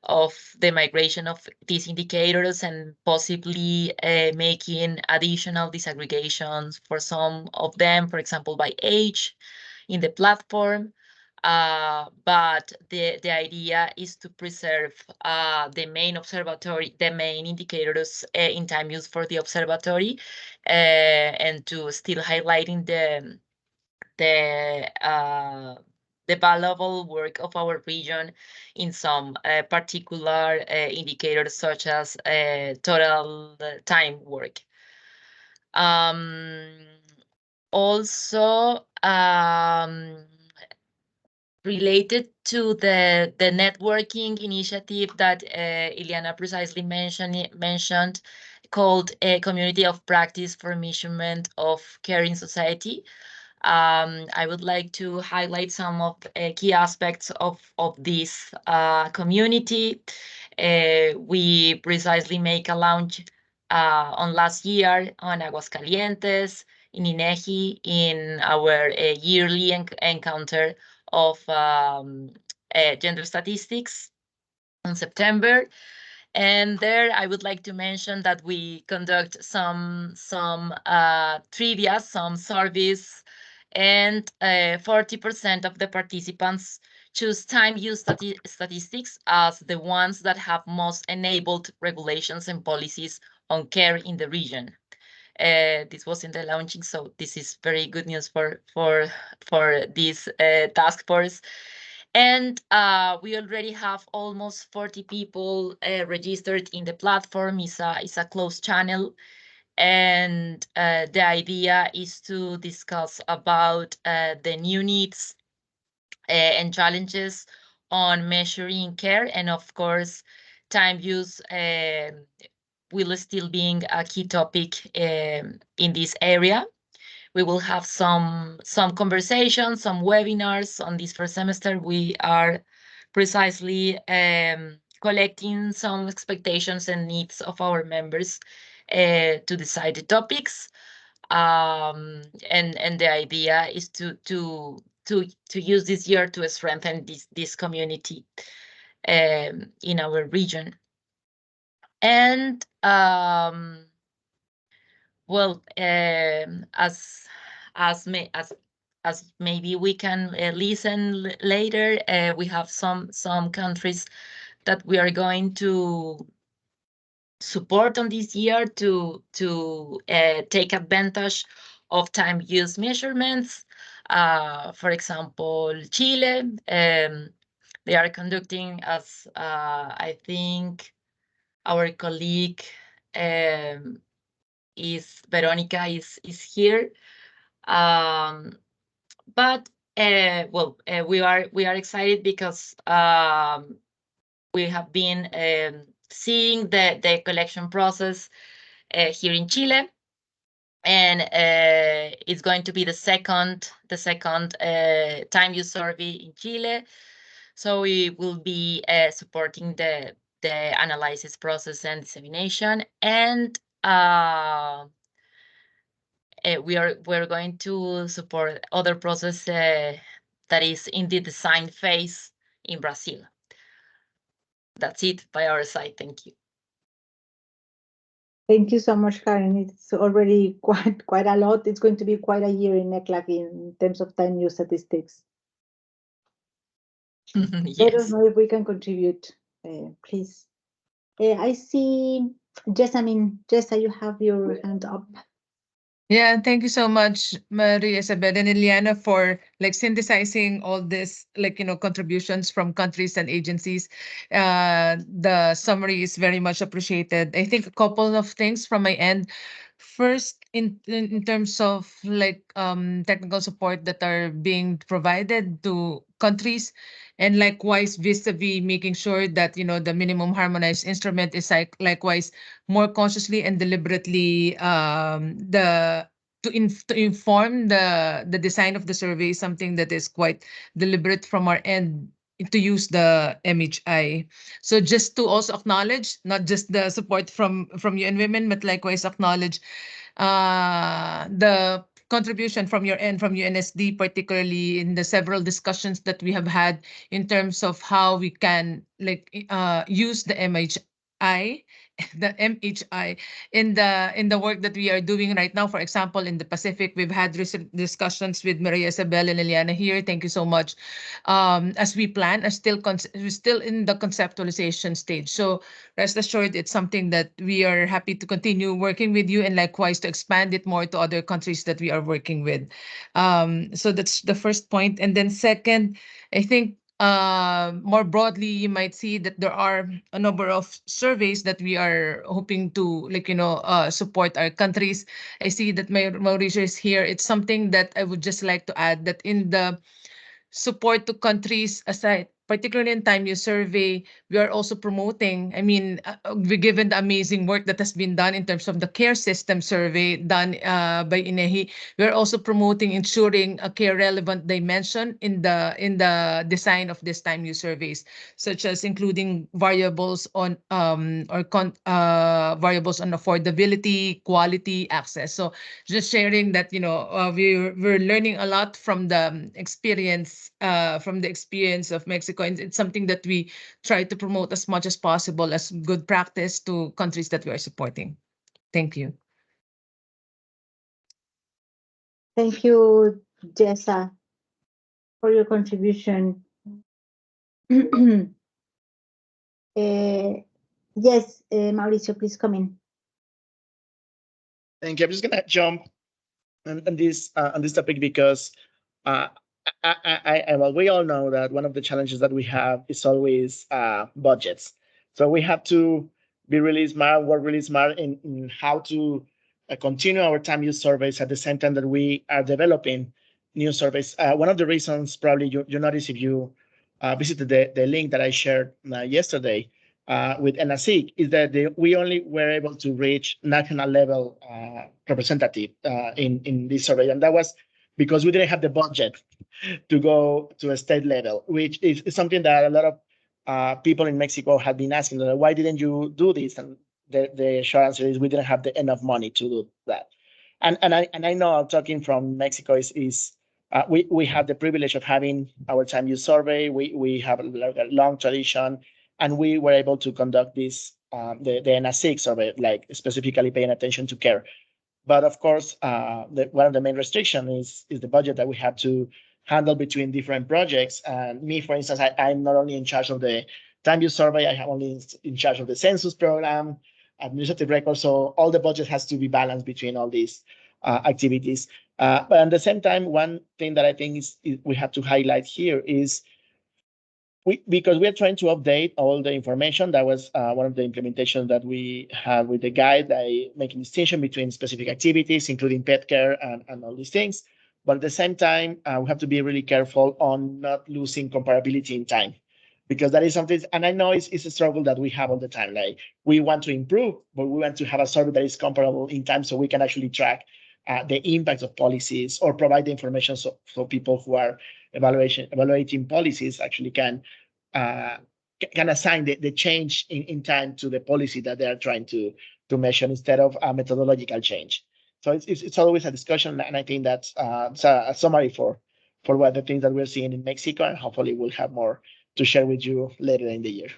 of the migration of these indicators and possibly making additional disaggregations for some of them, for example, by age in the platform. But the idea is to preserve the main observatory, the main indicators in time use for the observatory, and to still highlighting the valuable work of our region in some particular indicators, such as total time work. Also, related to the networking initiative that Ileana precisely mentioned, called a Community of Practice for Measurement of Care in Society. I would like to highlight some of key aspects of this community. We precisely make a launch on last year on Aguascalientes, in INEGI, in our yearly encounter of gender statistics in September. And there I would like to mention that we conduct some trivia, some surveys, and 40% of the participants choose time use statistics as the ones that have most enabled regulations and policies on care in the region. This was in the launching, so this is very good news for this task force. And we already have almost 40 people registered in the platform. It's a closed channel. And the idea is to discuss about the new needs and challenges on measuring care. And of course, time use will still being a key topic in this area. We will have some conversations, some webinars on this first semester. We are precisely collecting some expectations and needs of our members to decide the topics. And the idea is to use this year to strengthen this community in our region. And well, as maybe we can listen later, we have some countries that we are going to support on this year to take advantage of time use measurements. For example, Chile, they are conducting, as I think our colleague is Veronica is here. But well, we are excited because we have been seeing the collection process here in Chile, and it's going to be the second time use survey in Chile. So we will be supporting the analysis process and dissemination, and we're going to support other process that is in the design phase in Brazil. That's it by our side. Thank you. Thank you so much, Karen. It's already quite a lot. It's going to be quite a year in ECLAC in terms of time use statistics. Yes. Let us know if we can contribute, please. I see Jessa. Jessa, you have your hand up. Yeah, thank you so much, Maria Isabel and Eliana, for synthesizing all this contributions from countries and agencies. The summary is very much appreciated. I think a couple of things from my end. First, in terms of technical support that are being provided to countries, and likewise vis-a-vis making sure that the minimum harmonized instrument is likewise more consciously and deliberately to inform the design of the survey, something that is quite deliberate from our end to use the MHI. So just to also acknowledge not just the support from UN Women, but likewise acknowledge the contribution from your end, from UNSD, particularly in the several discussions that we have had in terms of how we can use the MHI in the work that we are doing right now. For example, in the Pacific, we've had recent discussions with Maria Isabel and Eliana here. Thank you so much. As we plan, we're still in the conceptualization stage. So rest assured, it's something that we are happy to continue working with you, and likewise to expand it more to other countries that we are working with. So that's the first point. And then second, I think more broadly, you might see that there are a number of surveys that we are hoping to support our countries. I see that Mauricio is here. It's something that I would just like to add, that in the support to countries aside, particularly in time use survey, we are also promoting, given the amazing work that has been done in terms of the care system survey done by INEHI, we are also promoting ensuring a care relevant dimension in the design of this time use surveys, such as including variables on variables on affordability, quality, access. So just sharing that we're learning a lot from the experience of Mexico, and it's something that we try to promote as much as possible as good practice to countries that we are supporting. Thank you. Thank you, Jessa, for your contribution. Yes, Mauricio, please come in. Thank you. I'm just gonna jump on this topic because well, we all know that one of the challenges that we have is always budgets. So we have to be really smart, work really smart in how to continue our time use surveys at the same time that we are developing new surveys. One of the reasons probably you notice if you visited the link that I shared yesterday with NASIC is that we only were able to reach national level representative in this survey, and that was because we didn't have the budget to go to a state level, which is something that a lot of people in Mexico had been asking, why didn't you do this? And the short answer is we didn't have enough money to do that. And I know talking from Mexico is we have the privilege of having our time use survey. We have a long tradition, and we were able to conduct this the NS6 survey, like specifically paying attention to care. But of course, one of the main restrictions is the budget that we have to handle between different projects. And me, for instance, I'm not only in charge of the time use survey, I am only in charge of the census program, administrative records. So all the budget has to be balanced between all these activities. But at the same time, one thing that I think is we have to highlight here is because we are trying to update all the information. That was one of the implementations that we have with the guide, making distinction between specific activities, including pet care and all these things. But at the same time, we have to be really careful on not losing comparability in time, because that is something, and I know it's a struggle that we have all the time. Like, we want to improve, but we want to have a survey that is comparable in time so we can actually track the impact of policies or provide the information so people who are evaluating policies actually can assign the change in time to the policy that they are trying to measure instead of a methodological change. So it's always a discussion, and I think that's a summary for what the things that we're seeing in Mexico, and hopefully we'll have more to share with you later in the year.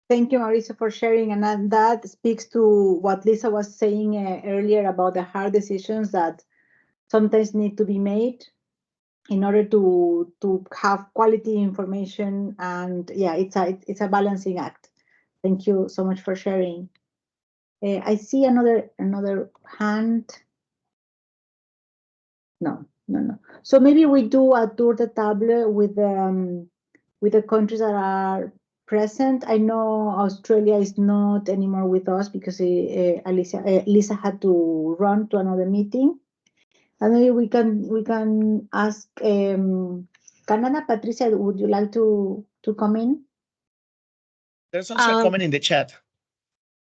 Thank you, Marisa, for sharing. And that speaks to what Lisa was saying earlier about the hard decisions that sometimes need to be made in order to have quality information. And yeah, it's a balancing act. Thank you so much for sharing. I see another hand. No. So maybe we do a tour de table with the countries that are present. I know Australia is not anymore with us because Lisa had to run to another meeting. And maybe we can ask Canada. Patricia, would you like to come in? There's also a comment in the chat.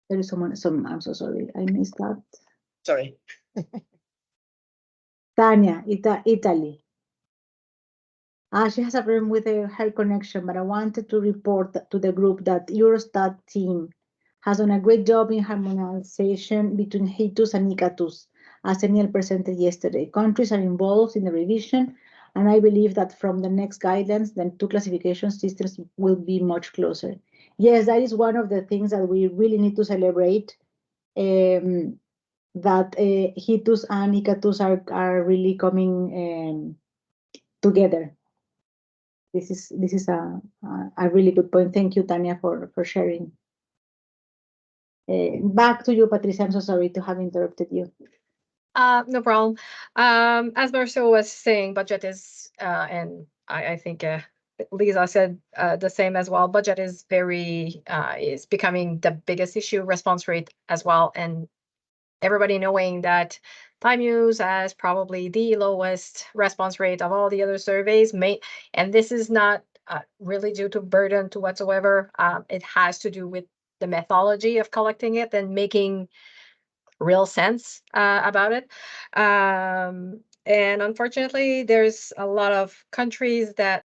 There is someone. I'm so sorry, I missed that. Sorry. Tanya, Italy. She has a problem with her connection, but I wanted to report to the group that Eurostat team has done a great job in harmonization between EG-TUS and EG-TUS, as Daniel presented yesterday. Countries are involved in the revision, and I believe that from the next guidelines, the two classification systems will be much closer. Yes, that is one of the things that we really need to celebrate, that EG-TUS and EG-TUS are really coming together. This is a really good point. Thank you, Tanya, for sharing. Back to you, Patricia. I'm so sorry to have interrupted you. No problem. As Marcelo was saying, budget is, and I think Lisa said the same as well. Budget is is becoming the biggest issue. Response rate as well, and everybody knowing that time use has probably the lowest response rate of all the other surveys. And this is not really due to burden to whatsoever. It has to do with the methodology of collecting it and making real sense about it. And unfortunately, there's a lot of countries that